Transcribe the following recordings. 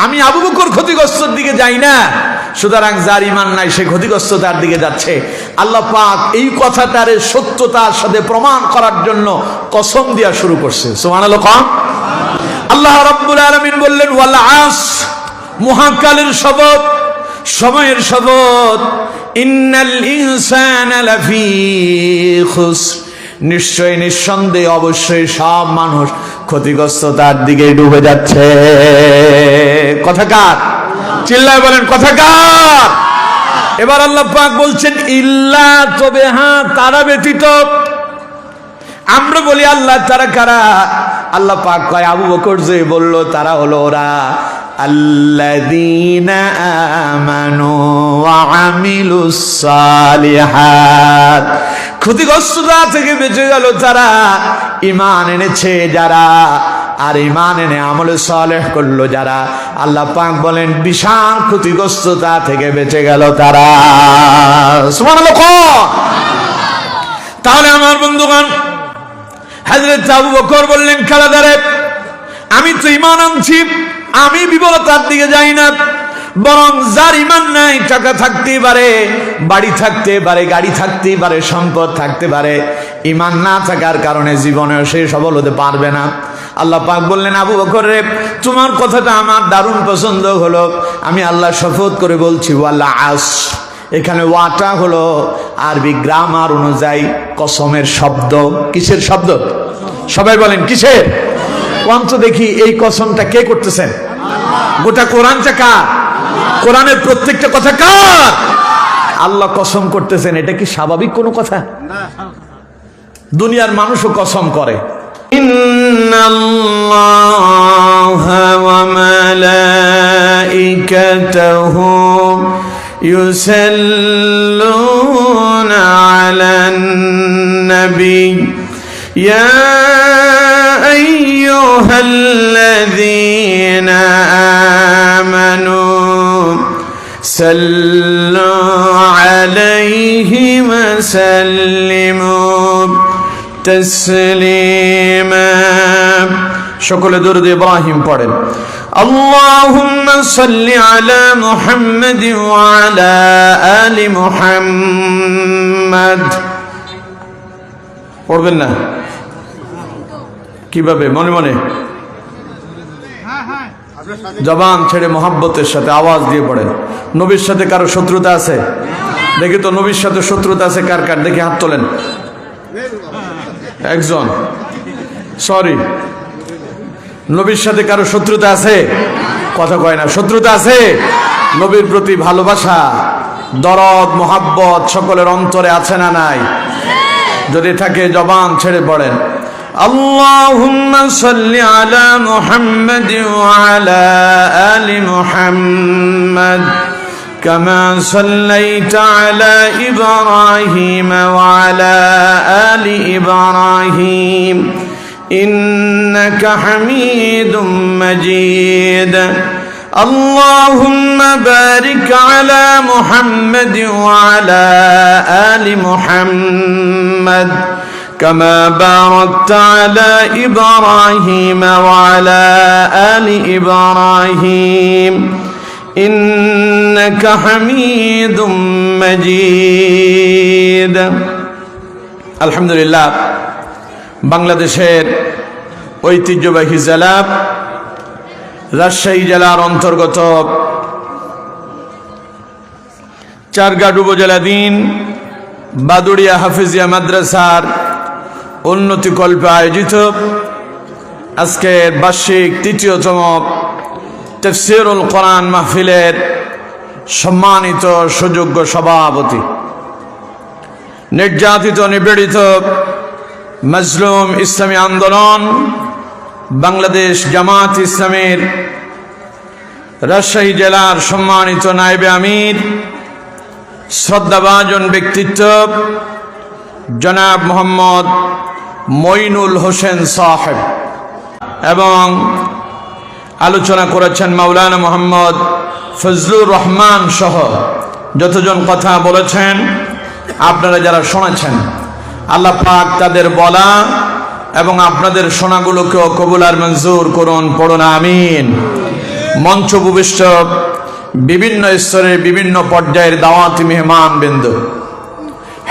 আমি আবু বকর ক্ষতিগ্রস্তর দিকে যাই না, সুতরাং যার ঈমান নাই সে ক্ষতিগ্রস্ততার দিকে যাচ্ছে। আল্লাহ পাক এই কথাটারে সত্যতার সাথে প্রমাণ করার জন্য কসম দেয়া শুরু করছে। সুবহানাল্লাহ। আল্লাহ রাব্বুল আলামিন বললেন ওয়াল আসর, মহাকালের শপথ, সময়ের শপথ। ইন্নাল ইনসানা লাফি খুসর, নিশ্চয় নিঃসন্দেহে অবশ্যই সব মানুষ ক্ষতিগ্রস্ততার দিকে ডুবে যাচ্ছে। কথা কার? চিল্লায় বলেন কথা কার? এবার আল্লাহ পাক বলছেন ইল্লা, তবে হ্যাঁ তারা ব্যতীত। আমরা বলি আল্লাহ তারা কারা? আল্লাহ পাক কয় আবু বকর যে বলল তারা হলো ওরা আল্লাযীনা আমানু ওয়া আমিলুস সালিহাত। ক্ষতিগ্রস্ততা থেকে বেঁচে গেল যারা, ঈমান এনেছে যারা, আর ঈমান এনে আমল সালেহ করলো যারা। আল্লাহ পাক বলেন বিশাল ক্ষতিগ্রস্ততা থেকে বেঁচে গেল তারা। সুবহানাল্লাহ। তাহলে আমার বন্ধুগণ, হযরত আবু বকর বললেন কারাদারে, আমি তো ঈমান আনছি, আমি বিবলতার দিকে যাই না, বরং যার ঈমান নাই, টাকা থাকতে পারে, বাড়ি থাকতে পারে, গাড়ি থাকতে পারে, সম্পদ থাকতে পারে, ঈমান না থাকার কারণে জীবনে সে সফল হতে পারবে না। আল্লাহ পাক বললেন আবু বকর রে, তোমার কথাটা আমার দারুণ পছন্দ হলো, আমি আল্লাহ শপথ করে বলছি ওয়াল আসর। এখানে ওয়াটা হলো আরবি গ্রামার অনুযায়ী কসমের শব্দ। কিসের শব্দ? সবাই বলেন কিসের? অন্ত দেখি এই কসমটা কে করতেছেন? গোটা কোরআনটা কার? কোরআনের প্রত্যেকটা কথা কার? আল্লাহ কসম করতেছেন। এটা কি স্বাভাবিক কোনো কথা? দুনিয়ার মানুষও কসম করে। ইন্নাল্লাহা ওয়া মালাইকাতাহু ইউসাল্লুনা আলান নবী ইয়া আইয়ুহাল্লাযীনা আমানু সাল্লু আলাইহি ওয়া সাল্লিমু তাসলিমা। সকলে দরুদ ইব্রাহিম পড়েন। আল্লাহুম্মা সাল্লি আলা মুহাম্মাদ ওয়া আলা আলি মুহাম্মাদ। পড়বেন না? কিভাবে? মনে মনে জবান ছেড়ে মোহাব্বতের সাথে আওয়াজ দিয়ে পড়েন। নবীর সাথে কারো শত্রুতা আছে? দেখি তো নবীর সাথে শত্রুতা আছে কার কার, দেখি হাত তোলেন। একজন, সরি, নবীর সাথে কারো শত্রুতা আছে? কথা কয় না। শত্রুতা আছে? নবীর প্রতি ভালোবাসা, দরদ, মোহাব্বত সকলের অন্তরে আছে না নাই? যদি থাকে জবান ছেড়ে পড়েন আল্লাহুম্মা সাল্লি আলা মুহাম্মাদ ওয়া আলা আলি মুহাম্মাদ কামা সাল্লাইতা আলা ইব্রাহিম ওয়া আলা আলি ইব্রাহিম ইন্নাকা হামিদুম মাজিদ। اللهم بارك على محمد وعلى آل محمد كما باركت على إبراهيم وعلى آل إبراهيم إنك حميد مجيد। الحمد لله। বাংলাদেশের ঐতিহ্যবাহী জেলা রাজশাহী জেলার অন্তর্গত চারঘাট উপজেলাধীন বাদুড়িয়া হাফিজিয়া মাদ্রাসার উন্নতিকল্পে আয়োজিত আজকের বার্ষিক ৩য়তম তাফসীরুল কোরআন মাহফিলের সম্মানিত সুযোগ্য সভাপতি, নির্যাতিত নিপীড়িত মাজলুম ইসলামী আন্দোলন বাংলাদেশ জামাত ইসলামের রাজশাহী জেলার সম্মানিত নায়েবে আমির, শ্রদ্ধাভাজন ব্যক্তিত্ব জনাব মোহাম্মদ মঈনুল হোসেন সাহেব, এবং আলোচনা করেছেন মাওলানা মোহাম্মদ ফজলুর রহমান সহ যতজন কথা বলেছেন, আপনারা যারা শুনেছেন, আল্লাহ পাক তাদের বলা এবং আপনাদের শোনাগুলোকেও কবুল আর মঞ্জুর করুন। পড়ুন আমিন। মঞ্চ উপবিষ্ট বিভিন্ন স্তরের বিভিন্ন পর্যায়ের দাওয়াতি মেহমান বৃন্দ,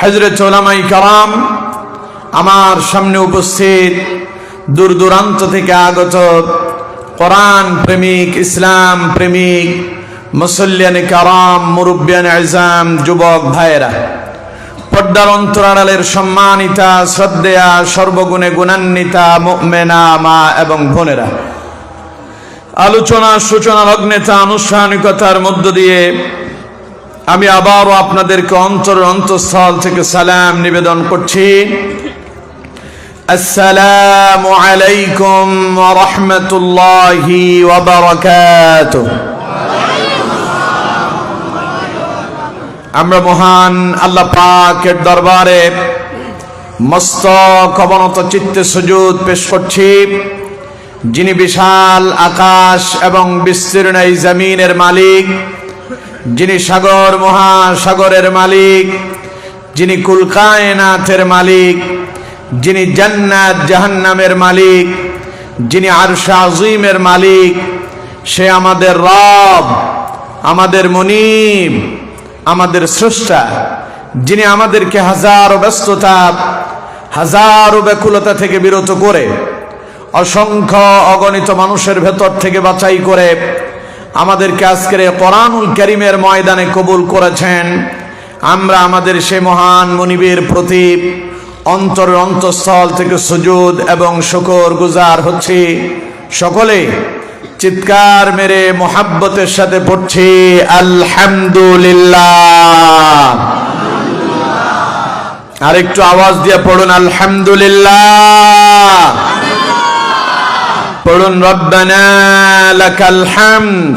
হযরত উলামায়ে কেরাম, আমার সামনে উপস্থিত দূর দূরান্ত থেকে আগত কোরআন প্রেমিক, ইসলাম প্রেমিক, মুসল্লিয়ানে কেরাম, মুরব্বিয়ানে আযম, যুবক ভাইয়েরা, পর্দার অন্তরালের সম্মানিতা, শ্রদ্ধেয়া, সর্বগুণে গুণান্বিতা মুমিনা মা এবং বোনেরা, আলোচনা সূচনা লগ্নেতা আনুষ্ঠানিকতার মধ্য দিয়ে আমি আবারও আপনাদেরকে অন্তঃস্থল থেকে সালাম নিবেদন করছি। আসসালামু আলাইকুম ওয়া রাহমাতুল্লাহি ওয়া বারাকাতুহু। আমরা মহান আল্লাহ পাকের দরবারে মস্তক অবনত চিত্তে সুজুদ পেশ করছি, যিনি বিশাল আকাশ এবং বিস্তীর্ণ এই জমিনের মালিক, যিনি সাগর মহাসাগরের মালিক, যিনি কুল কায়নাতের মালিক, যিনি জান্নাত জাহান্নামের মালিক, যিনি আরশ আযীমের মালিক। সে আমাদের রব, আমাদের মুনিব, আমাদের স্রষ্টা, যিনি আমাদেরকে হাজারো ব্যস্ততা, হাজারো ব্যাকুলতা থেকে বিরত করে, অসংখ্য অগণিত মানুষের ভেতর থেকে বাছাই করে আমাদেরকে আজকের কোরআনুল কারীমের ময়দানে কবুল করেছেন। আমরা আমাদের সে মহান মুনিবের প্রতি অন্তঃস্থল থেকে সুজুদ এবং শুকর গুজার হচ্ছি। সকলে চিৎকার মেরে মোহাব্বতের সাথে পড়ছি আলহামদুলিল্লাহ। আর একটু আওয়াজ দিয়ে পড়ুন আলহামদুলিল্লাহ। পড়ুন রব্বানা লাকাল হামদ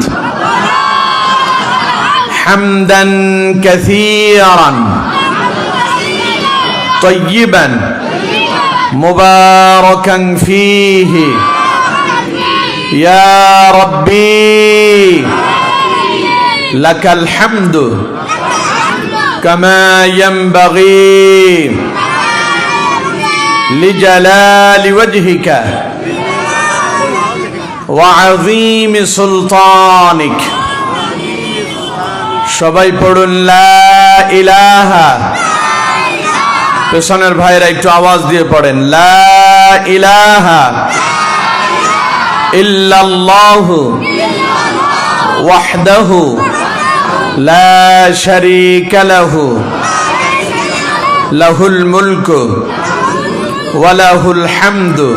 হামদান কাসীরান তাইয়িবান মুবারাকান ফীহি ইয়া রাব্বি লাকাল হামদু কামা ইয়ানবাগি লিজালালি ওয়াজহিকা ওয়া আযীমি সুলতানিক। সবাই পড়ুন লা ইলাহা। পেছনের ভাইরা একটু আওয়াজ দিয়ে পড়েন লা ইলাহা ইল্লাল্লাহু ওয়াহদাহু লা শারীকা লাহু লাহুল মুলকু ওয়া লাহুল হামদু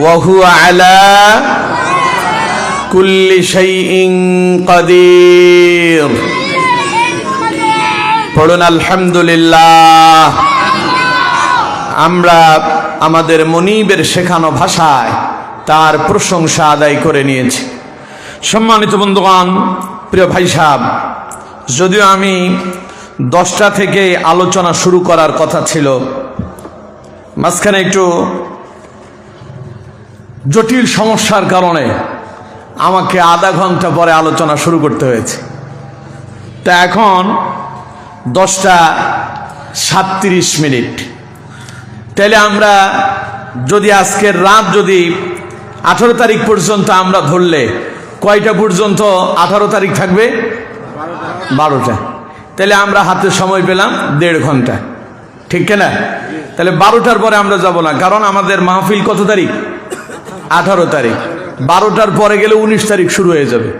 ওয়া হুয়া আলা কুল্লি শাইইন কাদির। পড়ুন আলহামদুলিল্লাহ। আমরা আমাদের মুনিবের শেখানো ভাষায় তার প্রশংসা আদায় করে নিয়েছি। সম্মানিত বন্ধুগণ, প্রিয় ভাই সাহেব, যদিও আমি 10টা থেকে আলোচনা শুরু করার কথা ছিল, মাঝখানে একটু জটিল সমস্যার কারণে আমাকে আধা ঘন্টা পরে আলোচনা শুরু করতে হয়েছে। তা এখন 10:37। তাহলে আমরা যদি আজকের রাত যদি 18 তারিখ পর্যন্ত আমরা ধরলে কয়টা পর্যন্ত 18 তারিখ থাকবে? 12টা। তাহলে আমরা হাতে সময় পেলাম 1.5 ঘন্টা, ঠিক কিনা? তাহলে 12টার পরে আমরা যাব না, কারণ আমাদের মাহফিল কত তারিখ? 18 তারিখ। 12টার পরে গেলে 19 তারিখ শুরু হয়ে যাবে।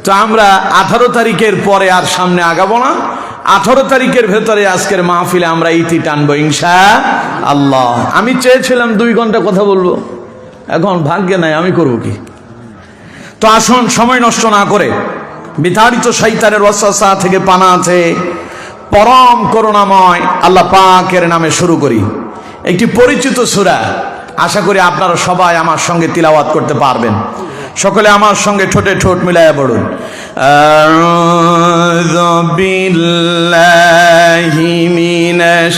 তো আমরা 18 তারিখের পরে আর সামনে আগাবো না। 18 তারিখের ভেতরে আজকের মাহফিলে আমরা ইতি টানবো ইনশাআল্লাহ। আমি চেয়েছিলাম 2 ঘন্টা কথা বলবো, এখন ভাগ্যে নাই, আমি করব কি? তো আসুন সময় নষ্ট না করে বিতাড়িত শয়তানের ওয়াসওয়াসা থেকে পানা আছে পরম করুণাময় আল্লাহ পাকের নামে শুরু করি। একটি পরিচিত সূরা, আশা করি আপনারা সবাই আমার সঙ্গে তিলাওয়াত করতে পারবেন। সকলে আমার সঙ্গে ঠোঁটে ঠোঁট মিলায়া পড়ুন। আউযু বিল্লাহি মিনাশ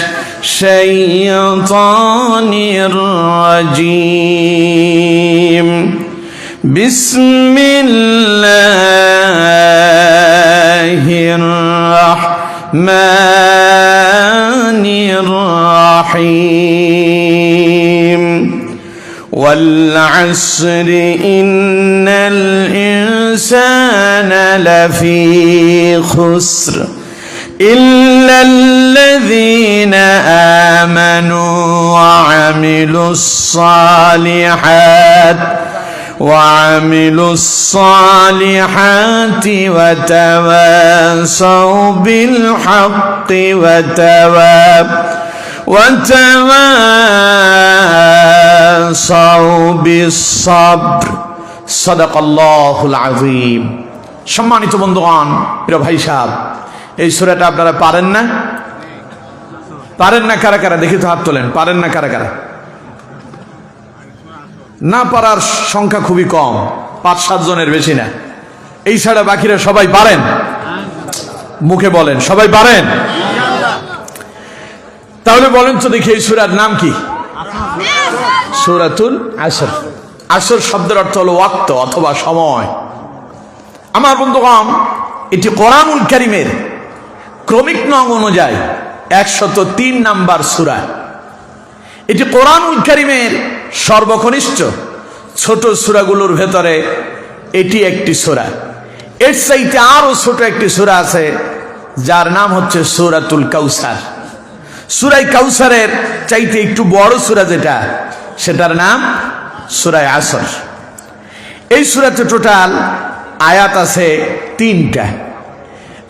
শাইতানির রাজীম। বিসমিল্লাহির রাহমানির রাহিম। والعصر إن الإنسان لفي خسر إلا الذين آمنوا وعملوا الصالحات وتواصوا بالحق وتواصوا بالصبر صدق الله العظيم। সম্মানিত বন্ধুগণ, প্রিয় ভাই সাহেব, এই সূরাটা আপনারা পারেন না? পারেন না কারা কারা? দেখি তো হাত তোলেন। পারেন না কারা কারা? না পারার সংখ্যা খুবই কম, 5-7 জনের বেশি না। এই ছাড়া বাকিরা সবাই পারেন? মুখে বলেন সবাই পারেন। তাহলে বলেন তো দেখি এই সূরার নাম কি? সূরাতুল আসর। আসর শব্দের অর্থ হলো ওয়াক্ত অথবা সময়। আমার বন্ধুগণ, এটি কোরআনুল কারীমের ক্রমিক নং অনুযায়ী 103 নাম্বার সূরা। এটি কোরআনুল কারীমের সর্বকনিষ্ঠ ছোট সূরাগুলোর ভেতরে এটি একটি সূরা। এর চাইতে আরো ছোট একটি সূরা আছে যার নাম হচ্ছে সূরাতুল কাউসার। সূরা কাউসারের চাইতে একটু বড় সূরা যেটা, সেটার নাম সূরা আসর। এই সূরাতে টোটাল আয়াত আছে 3টা,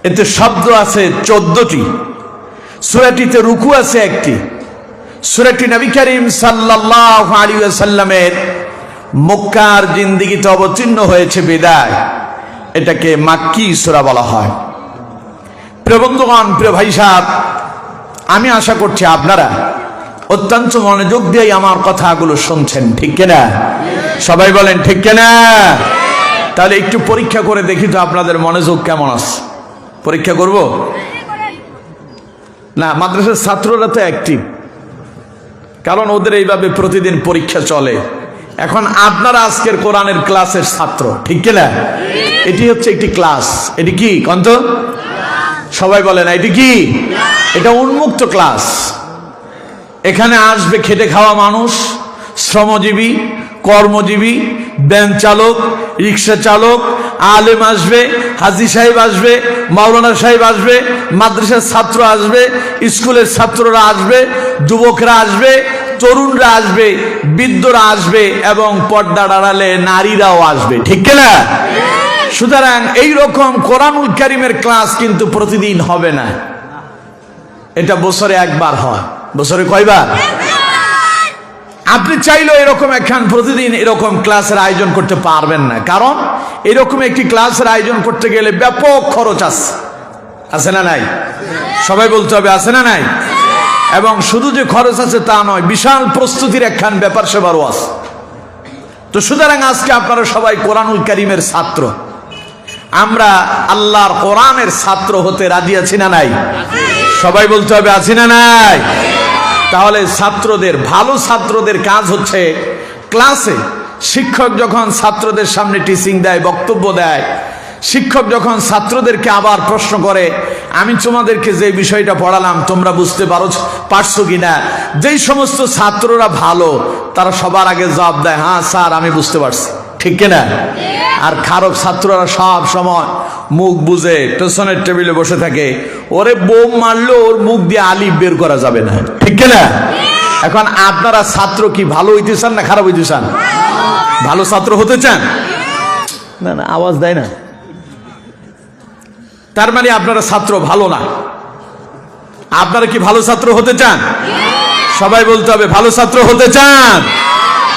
এতে শব্দ আছে 14টি। সূরাটিতে রুকু আছে 1টি। সূরাটি নবী করিম সাল্লাল্লাহু আলাইহি ওয়াসাল্লামের মক্কার জিন্দেগিতে অবতীর্ণ হয়েছে বিদায় এটাকে মাক্কি সূরা বলা হয়। প্রিয় বন্ধুগণ, প্রিয় ভাই সাহেব, আমি আশা করছি আপনারা অত্যন্ত মনোযোগ দিয়ে আমার কথাগুলো শুনছেন, ঠিক কিনা? সবাই বলেন ঠিক কিনা? তাহলে একটু পরীক্ষা করে দেখি তো আপনাদের মনোযোগ কেমন আছে। পরীক্ষা করব না? মাদ্রাসার ছাত্ররা তো অ্যাক্টিভ, কারণ ওদের এইভাবে প্রতিদিন পরীক্ষা চলে। এখন আপনারা আজকের কোরআনের ক্লাসের ছাত্র, ঠিক কিনা? এটি হচ্ছে একটি ক্লাস। এটি কি কন্ত? সবাই বলেন এটি কি? এটা উন্মুক্ত ক্লাস। এখানে আসবে খেটে খাওয়া মানুষ, শ্রমজীবী, কর্মজীবী, ভ্যান চালক, রিক্সা চালক, আলেম আসবে, হাজী সাহেব আসবে, মাওলানা সাহেব আসবে, মাদ্রাসার ছাত্র আসবে, স্কুলের ছাত্ররা আসবে, যুবকরা আসবে, তরুণরা আসবে, বৃদ্ধরা আসবে এবং পর্দার আড়ালে নারীরাও আসবে, ঠিক কিনা? সুতরাং এইরকম কোরআনুল কারীমের ক্লাস কিন্তু প্রতিদিন হবে না, এটা বছরে একবার হয়। বছরে কয়বার? আপনি চাইলেও এরকম একখান প্রতিদিন এরকম ক্লাসের আয়োজন করতে পারবেন না, কারণ এরকম একটি ক্লাসের আয়োজন করতে গেলে ব্যাপক খরচ আছে না নাই? সবাই বলতে হবে আছে না নাই? এবং শুধু যে খরচ আছে তা নয়, বিশাল প্রস্তুতির একখান ব্যাপার সেবারও আছে। তো সুতরাং আজকে আপনারা সবাই কোরআনুল কারীমের ছাত্র, আমরা আল্লাহর কোরআনের ছাত্র হতে রাজি আছি না নাই? সবাই বলতে হবে আছি না নাই? তাহলে ছাত্রদের, ভালো ছাত্রদের কাজ হচ্ছে ক্লাসে শিক্ষক যখন ছাত্রদের সামনে টিচিং দেয়, বক্তব্য দেয়, শিক্ষক যখন ছাত্রদেরকে আবার প্রশ্ন করে আমি তোমাদেরকে যে বিষয়টা পড়ালাম তোমরা বুঝতে পারছো কিনা, যেই সমস্ত ছাত্ররা ভালো তারা সবার আগে জবাব দেয় হ্যাঁ স্যার আমি বুঝতে পারছি, ঠিক কিনা? আর খারাপ ছাত্ররা সব সময় মুখ বুঝে পেছনের টেবিলে বসে থাকে, ওরে বোম মারলো ওর মুখ দিয়ে আলিফ বের করা যাবে না, ঠিক কিনা? এখন আপনারা ছাত্র কি ভালো হইতে চান না খারাপ হইতে চান? ভালো ছাত্র হতে চান? না না, আওয়াজ দেয় না। তার মানে আপনারা ছাত্র ভালো না। আপনারা কি ভালো ছাত্র হতে চান? সবাই বলতে হবে ভালো ছাত্র হতে চান।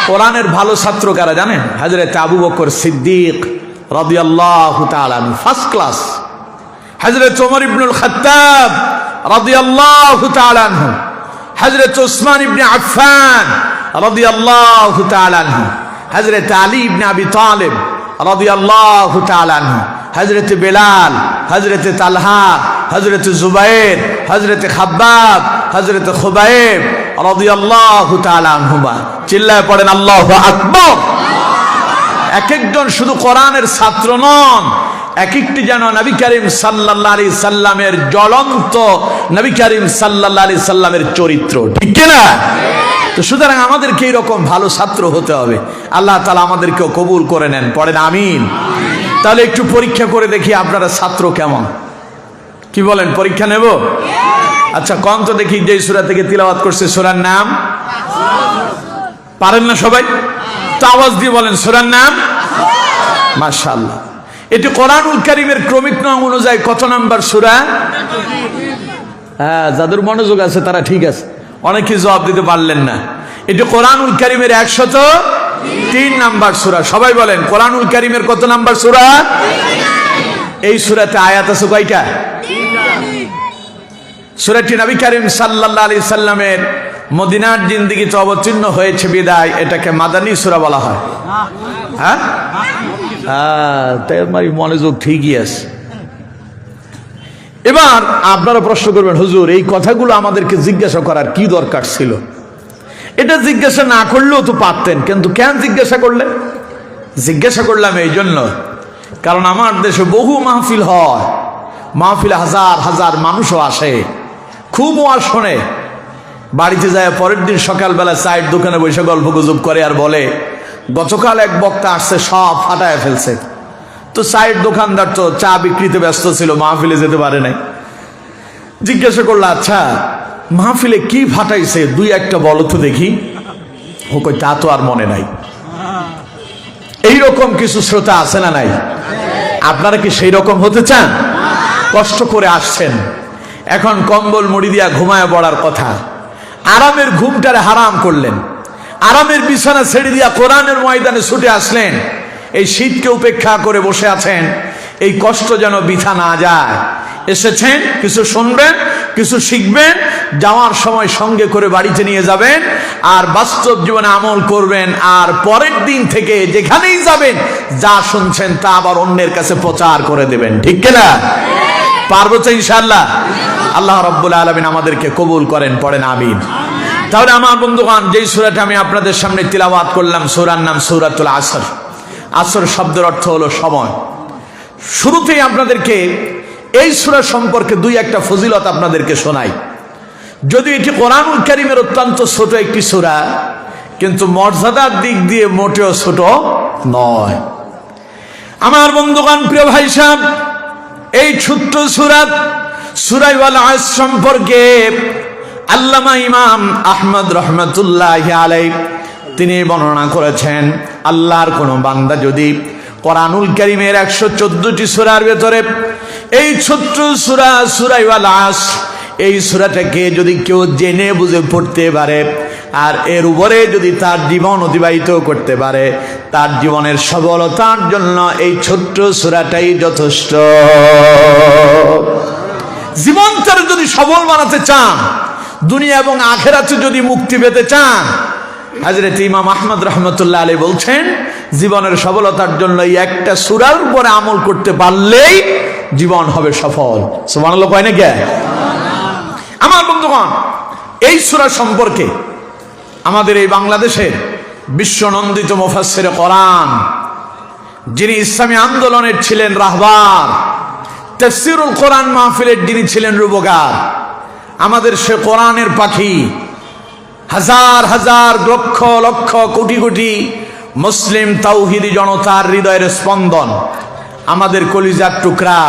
কোরআনের ভালো ছাত্র কারা জানেন? হযরত আবু বকর সিদ্দিক রাদিয়াল্লাহু তাআলা ফার্স্ট ক্লাস, হযরত ওমর ইবনুল খাত্তাব রাদিয়াল্লাহু তাআলা আনহু, হযরত উসমান ইবনে আফফান রাদিয়াল্লাহু তাআলা আনহু, হযরত আলী ইবনে আবি তালিব রাদিয়াল্লাহু তাআলা আনহু, হযরত বেলাল, হযরত তালহা, হযরত জুবাইর, হযরত খাব্বাব, হযরত খুবাইব রাদিয়াল্লাহু তাআলা আনহুমা। চিল্লায় পড়েন আল্লাহু আকবার। এক একজন শুধু কোরআনের ছাত্র নন, এক একটি যেন নবী করিম সাল্লাল্লাহু আলাইহি সাল্লামের জ্বলন্ত, নবী করিম সাল্লাল্লাহু আলাইহি সাল্লামের চরিত্র, ঠিক কিনা? তো সুতরাং আমাদেরকে এইরকম ভালো ছাত্র হতে হবে। আল্লাহ তাআলা আমাদেরকেও কবুল করে নেন, পড়েন আমিন। তাহলে একটু পরীক্ষা করে দেখি আপনারা ছাত্র কেমন, কি বলেন? পরীক্ষা নেব? আচ্ছা কোন তো দেখি, যে সূরা থেকে তিলাওয়াত করছে সূরার নাম পারেন না সবাই? তো আওয়াজ দিয়ে বলেন সূরার নাম। মাশাআল্লাহ। এটি কোরআনুল কারীমের ক্রমিক নাম অনুযায়ী কত নাম্বার সূরা? হ্যাঁ, যাদের মনোযোগ আছে তারা ঠিক আছে, অনেকে জবাব দিতে পারলেন না। এটি কোরআনুল কারীমের 103 নাম্বার সূরা। সবাই বলেন কোরআনুল কারীমের কত নাম্বার সূরা? এই সূরাতে আয়াত আছে কয়টা? সূরাটি নবী করিম সাল্লাল্লাহু আলাইহি সাল্লামের মদিনার জিন্দেগিতে অবতীর্ণ হয়েছে বিদায় এটাকে মাদানী সূরা বলা হয়। হ্যাঁ, তাই আমার মনোযোগ ঠিকই আছে। এবার আপনারা প্রশ্ন করবেন, হুজুর এই কথাগুলো আমাদেরকে জিজ্ঞাসা করার কি দরকার ছিল? এটা জিজ্ঞাসা না করলেও তো পারতেন, কিন্তু কেন জিজ্ঞাসা করলেন? জিজ্ঞাসা করলাম এই জন্য, কারণ আমার দেশে বহু মাহফিল হয়, মাহফিলে হাজার হাজার মানুষও আসে, খুব ওয়াজ শোনে। বাড়িতে যায় পরের দিন সকালবেলা চায়ের দোকানে বসে গল্প গুজব করে আর বলে গতকাল এক বক্তা আসছে, সব ফাটায় ফেলছে। তো চায়ের দোকানদার তো চা বিক্রিতে ব্যস্ত ছিল, মাহফিলে যেতে পারে নাই। জিজ্ঞাসা করলো, আচ্ছা মাহফিলে কি ফাটাইছে দুই একটা বলো তো দেখি। ও কই তা তো আর মনে নাই। এইরকম কিছু শ্রোতা আছে না নাই? আপনারা কি সেই রকম হতে চান? কষ্ট করে আসছেন, এখন কম্বল মুড়ি দিয়া ঘুমায় পড়ার কথা, আরামের ঘুমটারে হারাম করলেন, আরামের বিছানা ছেড়ে দিয়া কোরআনের ময়দানে ছুটে আসলেন, এই শীতকে উপেক্ষা করে বসে আছেন। এই কষ্ট যেন বৃথা না যায়। এসেছেন, কিছু শুনবেন, কিছু শিখবেন, যাওয়ার সময় সঙ্গে করে বাড়িতে নিয়ে যাবেন, আর বাস্তব জীবনে আমল করবেন। আর পরের দিন থেকে যেখানেই যাবেন যা শুনছেন তা আবার অন্যের কাছে প্রচার করে দেবেন। ঠিক কিনা? পারবো তো ইনশাআল্লাহ? আল্লাহ রাব্বুল আলামিন আমাদেরকে কবুল করেন, পড়েন আমিন। তাহলে আমার বন্ধুগণ, যেই সূরাটা আমি আপনাদের সামনে তিলাওয়াত করলাম সূরার নাম সূরাতুল আসর। আসর শব্দের অর্থ হলো সময়। শুরুতেই আপনাদেরকে এই সূরা সম্পর্কে দুই একটা ফজিলত আপনাদেরকে শোনাই। যদি এটি কোরআনুল কারীমের অত্যন্ত ছোট একটি সূরা, কিন্তু মর্যাদার দিক দিয়ে মোটেও ছোট নয়। আমার বন্ধুগণ, প্রিয় ভাই সাহেব, এই ছোট্ট সূরা সূরা আসর সম্পর্কে আল্লামা ইমাম আহমদ রহমাতুল্লাহি আলাইহি তিনি বর্ণনা করেছেন, আল্লাহর কোন বান্দা যদি কোরআনুল কারীমের 114টি সূরার ভেতরে এই ছোট্ট সূরা আসর, এই সূরাটাকে যদি কেউ জেনে বুঝে পড়তে পারে আর এর উপরে যদি তার জীবন অতিবাহিত করতে পারে, তার জীবনের সফলতার জন্য এই ছোট্ট সূরাটাই যথেষ্ট। জীবনটাকে যদি সফল বানাতে চান, দুনিয়া এবং আখিরাতে যদি মুক্তি পেতে চান, হযরত ইমাম আহমদ রাহমাতুল্লাহ আলাইহি বলছেন জীবনের সফলতার জন্য এই একটা সূরার উপরে আমল করতে পারলেই জীবন হবে সফল। সুবহানাল্লাহ কয় না কে? আমার বন্ধুগণ, এই সূরা সম্পর্কে আমাদের এই বাংলাদেশের বিশ্বনন্দিত মুফাসসিরে কোরআন, যিনি ইসলামী আন্দোলনের ছিলেন রাহবার, তাফসীরুল কোরআন মাহফিলের যিনি ছিলেন রূপকার, আমাদের সে কোরআনের পাখি, হাজার হাজার লক্ষ লক্ষ কোটি কোটি মুসলিম তাওহীদি জনতার হৃদয়ের স্পন্দন, আমাদের কলিজার টুকরা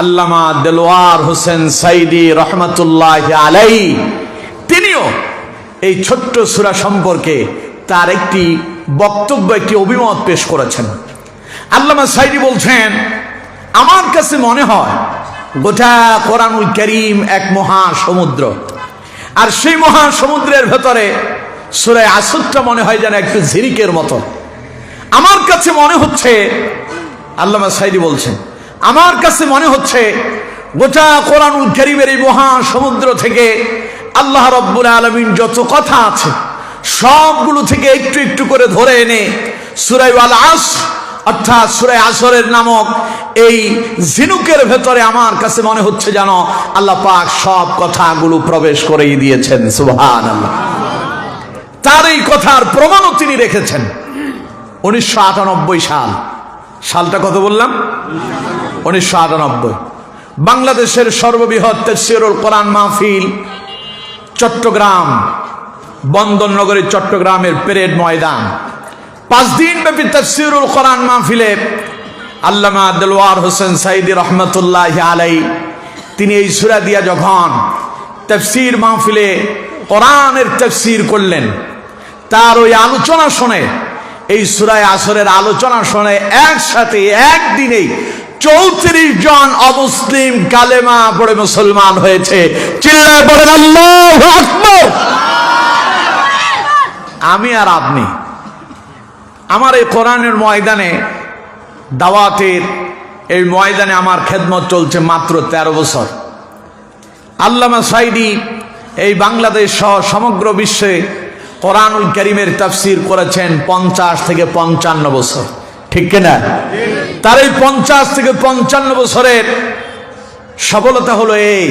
আল্লামা দেলোয়ার হোসেন সাইদি রহমাতুল্লাহি আলাইহি, তিনিও এই ছোট্ট সূরা সম্পর্কে তার একটি বক্তব্য, একটি অভিমত পেশ করেছেন। আল্লামা সাইদি বলছেন, আমার কাছে মনে হয় গোটা কোরআনুল কারীম এক মহাসমুদ্র, আর সেই মহাসমুদ্রের ভেতরে সূরা আসরটা মনে হয় যেন একটু ঝিরিকের মতো। আমার কাছে মনে হচ্ছে, আল্লামা সাইদি বলছেন, আমার কাছে মনে হচ্ছে গোটা কোরআনুল কারীমের এই মহাসমুদ্র থেকে আল্লাহ রাব্বুল আলামিন যত কথা আছে সবগুলো থেকে একটু একটু করে ধরে এনে সূরা আল আসর অর্থাৎ সূরা আসরের নামক এই ঝিনুকের ভেতরে আমার কাছে মনে হচ্ছে যেন আল্লাহ পাক সব কথাগুলো প্রবেশ করেই দিয়েছেন। সুবহানাল্লাহ। তার এই কথার প্রমাণও তিনি রেখেছেন 1998 সাল। সালটা কত বললাম? 1998। বাংলাদেশের সর্ববৃহৎ তাফসীরুল কোরআন মাহফিল চট্টগ্রাম বন্দরনগরী চট্টগ্রামের পেরেড ময়দান 5 দিন ব্যাপী তাফসীরুল কোরআন মাহফিলে আল্লামা দেলওয়ার হোসেন সাঈদী রহমাতুল্লাহি আলাইহি তিনি এই সূরা দিয়া যখন তাফসীর মাহফিলে কোরআনের তাফসীর করলেন, তার ওই আলোচনা শুনে, এই সূরা আসরের আলোচনা শুনে একসাথে একদিনেই 34 জন অমুসলিম কালেমা পড়ে মুসলমান হয়েছে। চিল্লায় পড়েন আল্লাহু আকবার। আমি আর আপনি আমার এই কোরআনের ময়দানে, দাওয়াতের এই ময়দানে আমার খেদমত চলছে মাত্র 13 বছর। আল্লামা সাঈদী এই বাংলাদেশ সহ সমগ্র বিশ্বে কোরআনুল কারীমের তাফসীর করেছেন 50 থেকে 55 বছর, ঠিক কিনা? তার এই 50 থেকে 55 বছরের সফলতা হলো এই,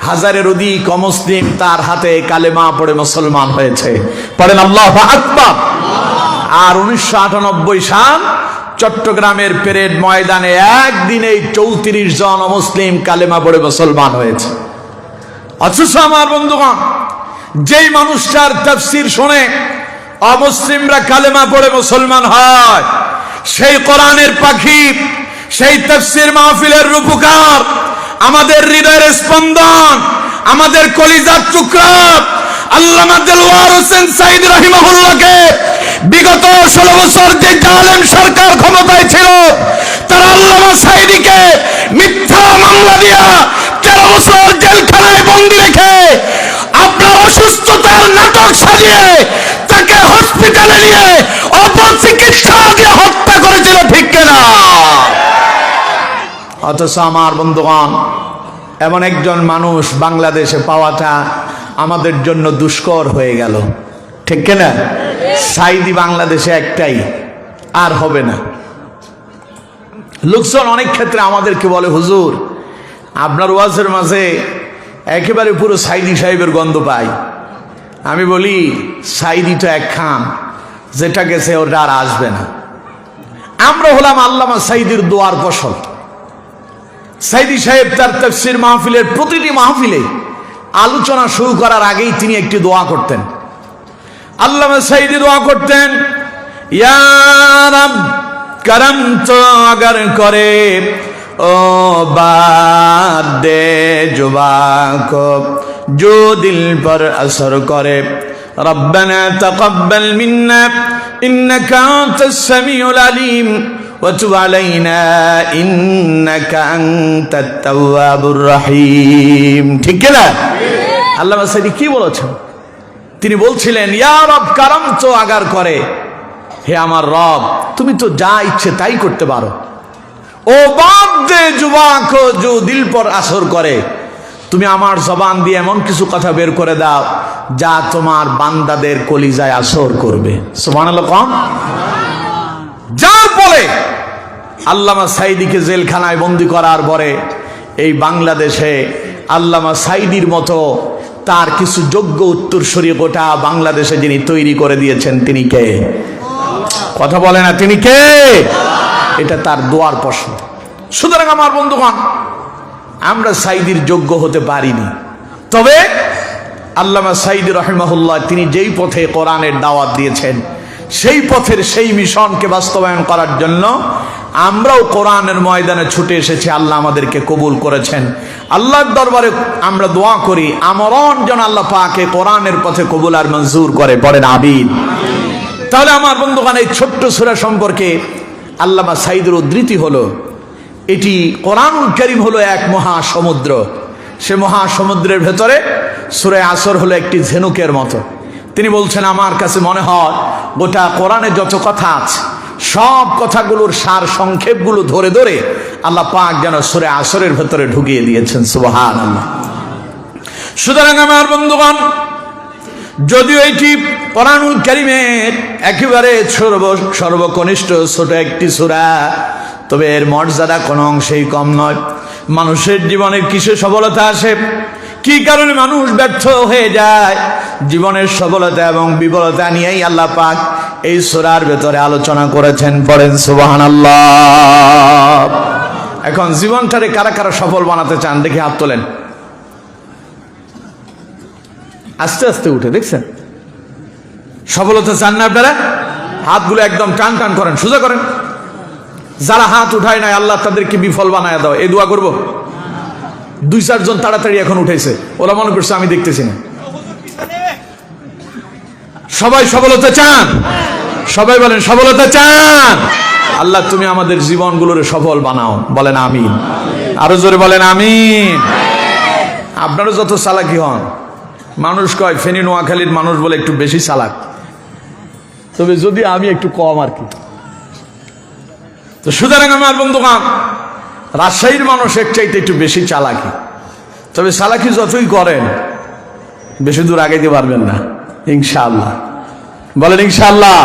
হাজারের অধিক অমুসলিম তার হাতে কালেমা পড়ে মুসলমান হয়েছে। পড়েন আল্লাহু আকবার। আর 1998 সাল চট্টগ্রামের পেরেড ময়দানে একদিনেই 34 জন অমুসলিম কালেমা পড়ে মুসলমান হয়েছে। অথচ আমার বন্ধুগণ, যেই মানুষটার তাফসীর শুনে অমুসলিমরা কালেমা পড়ে মুসলমান হয়, সেই কোরআনের পাখি, সেই তাফসীর মাহফিলের রূপকার, আমাদের হৃদয়ের স্পন্দন, আমাদের কলিজার টুকরা আল্লামা দেলওয়ার হোসেন সাঈদী রাহিমাহুল্লাহকে বিগত 16 বছর যে জালেম সরকার ক্ষমতায় ছিল, তারা আল্লামা সাঈদীকে মিথ্যা মামলা দিয়া 13 বছর জেলখানায় বন্দী রেখে আপনার অসুস্থতার নাটক সাজিয়ে তাকে হসপিটালে নিয়ে অপচিকিৎসা দিয়ে হত্যা করেছিল, ঠিক কিনা? অথচ আমার বন্ধুগণ, এমন একজন মানুষ বাংলাদেশে পাওয়াটা আমাদের জন্য দুষ্কর হয়ে গেল, ঠিক কিনা? সাঈদী বাংলাদেশে একটাই, আর হবে না। লোকজন অনেক ক্ষেত্রে আমাদেরকে বলে, হুজুর আপনার ওয়াজের মাঝে একেবারে পুরো সাঈদী সাহেবের গন্ধ পাই। আমি বলি, সাঈদী তো একখান, যেটা গেছে ওটা আর আসবে না। আমরা হলাম আল্লামা সাঈদীর দোয়ার ফসল। সাঈদী সাহেব তার তাফসীর মাহফিলের প্রতিটি মাহফিলে আলোচনা শুরু করার আগেই তিনি একটি দোয়া করতেন। আল্লামা সাঈদী দোয়া করতেন, ইয়া রব করম তো আগার করে ও বাত দে জুবা কো जो दिल पर असर करे रब्बना तक़ब्बल मिन्ना इन्नका अंतस समीउल अलीम व तुब अलैना इन्नका अंतात तव्वाबुर रहीम। ঠিক না? আল্লামা সাঈদী কি বলেছেন? তিনি বলছিলেন, ইয়া রব করম তো আগার করে, হে আমার রব তুমি তো যা ইচ্ছে তাই করতে পারো। ও বাত দে জুবা কো जो दिल पर असर करे, তুমি আমার জবান দিয়ে এমন কিছু কথা বের করে দাও যা তোমার বান্দাদের কলিজায় আসর করবে। সুবহানাল্লাহ কম। যার ফলে আল্লামা সাঈদীকে জেলখানায় বন্দী করার পরে এই বাংলাদেশে আল্লামা সাঈদীর মতো তার কিছু যোগ্য উত্তরসূরি গোটা বাংলাদেশে যিনি তৈরি করে দিয়েছেন, তিনি কে? কথা বলে না, তিনি কে? এটা তার দোয়ার প্রশ্ন। সুতরাং আমার বন্ধুগণ, আমরা সাঈদীর যোগ্য হতে পারিনি, তবে আল্লামা সাঈদী রাহিমাহুল্লাহ তিনি যেই পথে কোরআনের দাওয়াত দিয়েছেন, সেই পথের সেই মিশনকে বাস্তবায়ন করার জন্য আমরাও কোরআনের ময়দানে ছুটে এসেছি। আল্লাহ আমাদেরকে কবুল করেছেন। আল্লাহর দরবারে আমরা দোয়া করি, আমরণ যেন আল্লাহ পাকে কোরআনের পথে কবুল আর মঞ্জুর করে। পড়েন আমিন। তাহলে আমার বন্ধুগণ, এই ছোট্ট সূরা সম্পর্কে আল্লামা সাঈদীর উদ্ধৃতি হলো, এটি কোরআনুল কারীম হলো এক মহাসমুদ্র। সে মহাসমুদ্রের ভেতরে সূরা আসর হলো একটি ঝিনুকের মতো। তিনি বলছেন, আমার কাছে মনে হয় গোটা কোরআনে যত কথা আছে সব কথাগুলোর সার সংক্ষেপগুলো ধরে ধরে আল্লাহ পাক যেন সূরা আসরের ভেতরে ঢুকিয়ে দিয়েছেন। সুবহানাল্লাহ। সুতরাং আমার বন্ধুগণ, যদিও এটি কোরআনুল কারীমের একেবারে সর্বকনিষ্ঠ ছোট একটি সূরা, তবে এর মর্যাদা কোনো অংশেই কম নয়। মানুষের জীবনে কিসে সফলতা আসে, কি কারণে মানুষ ব্যর্থ হয়ে যায়, জীবনের সফলতা এবং বিফলতা নিয়েই আল্লাহ পাক এই সূরার ভেতরে আলোচনা করেছেন। পড়েন সুবহানাল্লাহ। এখন জীবনটারে কারা কারা সফল বানাতে চান দেখি হাত তোলেন। আস্তে আস্তে উঠে, দেখছেন সফলতা চান না আপনারা? হাতগুলো একদম টান টান করেন, সোজা করেন। যারা হাত উঠায় নাই আল্লাহ তাদেরকে বিফল বানায় দাও, এই দোয়া করবো। 2-4 জন তাড়াতাড়ি এখন উঠেছে, ওরা মনে করছে আমি দেখতেছি না। সবাই সফলতা চান? সবাই বলেন সফলতা চান। আল্লাহ তুমি আমাদের জীবনগুলোর সফল বানাও, বলেন আমিন। আরো জোরে বলেন আমিন। আপনারা যত চালাকি হন, মানুষ কয় ফেনী নোয়াখালীর মানুষ বলে একটু বেশি চালাক, তবে যদি আমি একটু কম আর কি। তো সুতরাং আমার বন্ধুগণ, রাজশাহীর মানুষ এক চাইতে একটু বেশি চালাকি, তবে চালাকি যতই করেন বেশি দূর আগাইতে পারবেন না ইনশাআল্লাহ। বলেন ইনশাআল্লাহ।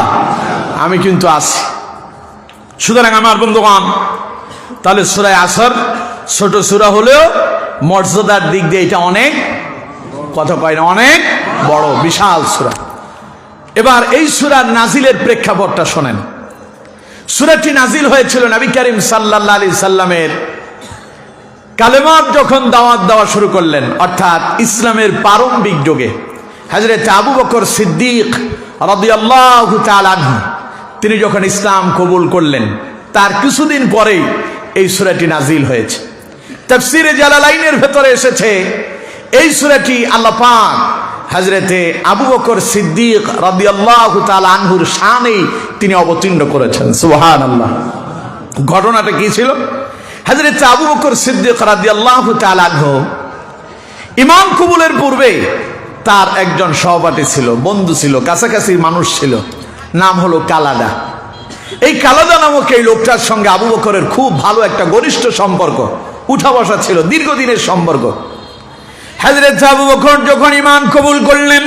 আমি কিন্তু আছি। সুতরাং আমার বন্ধুগণ, তাহলে সূরা আসর ছোট সূরা হলেও মর্যাদার দিক দিয়ে এটা অনেক, কথা কয় না, অনেক বড় বিশাল সূরা। এবার এই সূরার নাজিলের প্রেক্ষাপটটা শোনেন। সূরাটি নাজিল হয়েছিল নবী করিম সাল্লাল্লাহু আলাইহি সাল্লামের কালেমার যখন দাওয়াত দেওয়া শুরু করলেন, অর্থাৎ ইসলামের প্রারম্ভিক যুগে হযরত আবু বকর সিদ্দিক রাদিয়াল্লাহু তাআলা আনহু তিনি যখন ইসলাম কবুল করলেন, তার কিছুদিন পরেই এই সূরাটি নাজিল হয়েছে। তাফসীরে জালালাইনের ভেতরে এসেছে এই সূরাটি আল্লাহ পাক হযরতে আবু বকর সিদ্দিক রাদিয়াল্লাহু তাআলা আনহুর শানে তিনি অবতীর্ণ করেছেন। সুবহানাল্লাহ। ঘটনাটা কি ছিল? হযরতে আবু বকর সিদ্দিক রাদিয়াল্লাহু তাআলা আনহু ঈমান কবুলের পূর্বে তার একজন সহপাঠী ছিল, বন্ধু ছিল, কাছাকাছি মানুষ ছিল, নাম হলো কালাদা। এই কালাদা নামক এই লোকটার সঙ্গে আবু বকরের খুব ভালো একটা ঘনিষ্ঠ সম্পর্ক, উঠা বসা ছিল, দীর্ঘদিনের সম্পর্ক। হযরত আবু বকর যখন ঈমান কবুল করলেন,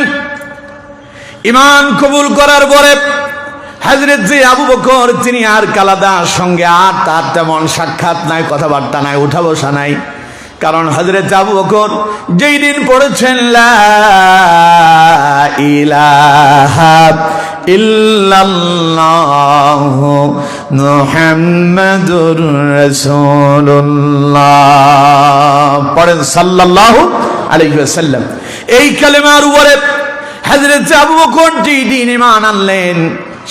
ঈমান কবুল করার পরে হযরত আবু বকর তিনি আর কালাদার সঙ্গে আর তার তেমন সাক্ষাৎ নাই, কথাবার্তা নাই, উঠা বসা নাই। কারণ হযরত আবু বকর যেই দিন পড়েছেন লা ইলাহা ইল্লাল্লাহু মুহাম্মাদুর রাসূলুল্লাহ পড়েন সাল্লাল্লাহু আলাইহি ওয়াসাল্লাম, এই কালেমার উপরে হযরত আবু বকর যেই দিন ঈমান আনলেন,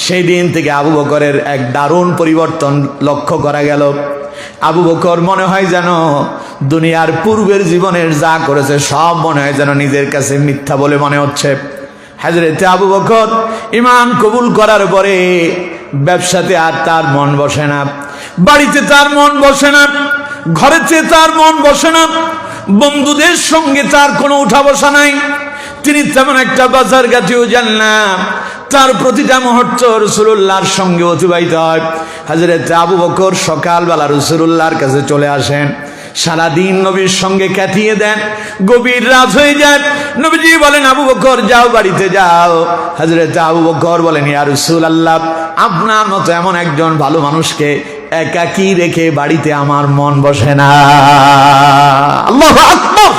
সেই দিন থেকে আবু বকরের এক দারুণ পরিবর্তন লক্ষ্য করা গেল। আবু বকর মনে হয় যেন দুনিয়ার পূর্বের জীবনের যা করেছে সব মনে হয় যেন নিজের কাছে মিথ্যা বলে মনে হচ্ছে। হযরত আবু বকর ঈমান কবুল করার পরে ব্যবসাতে আর তার মন বসে না, বাড়িতে তার মন বসে না, ঘরেতে তার মন বসে না, বন্ধুদের সঙ্গে তার কোনো উঠা বসা নাই। তিনি তেমন একটা বাজার ঘাটেও যান না, তার প্রতিটা মুহূর্ত রাসূলুল্লাহর সঙ্গে অতিবাহিত হয়। হযরত আবু বকর সকালবেলা রাসূলুল্লাহর কাছে চলে আসেন, সারাদিন নবীর সঙ্গে কাটিয়ে দেন, গভীর রাত হয়ে যায়। নবীজি বলেন আবু বকর যাও, বাড়িতে যাও। হযরত আবু বকর বলেন ইয়া রাসূলুল্লাহ, আপনার মতো এমন একজন ভালো মানুষকে একাকী রেখে বাড়িতে আমার মন বসে না। আল্লাহু আকবার।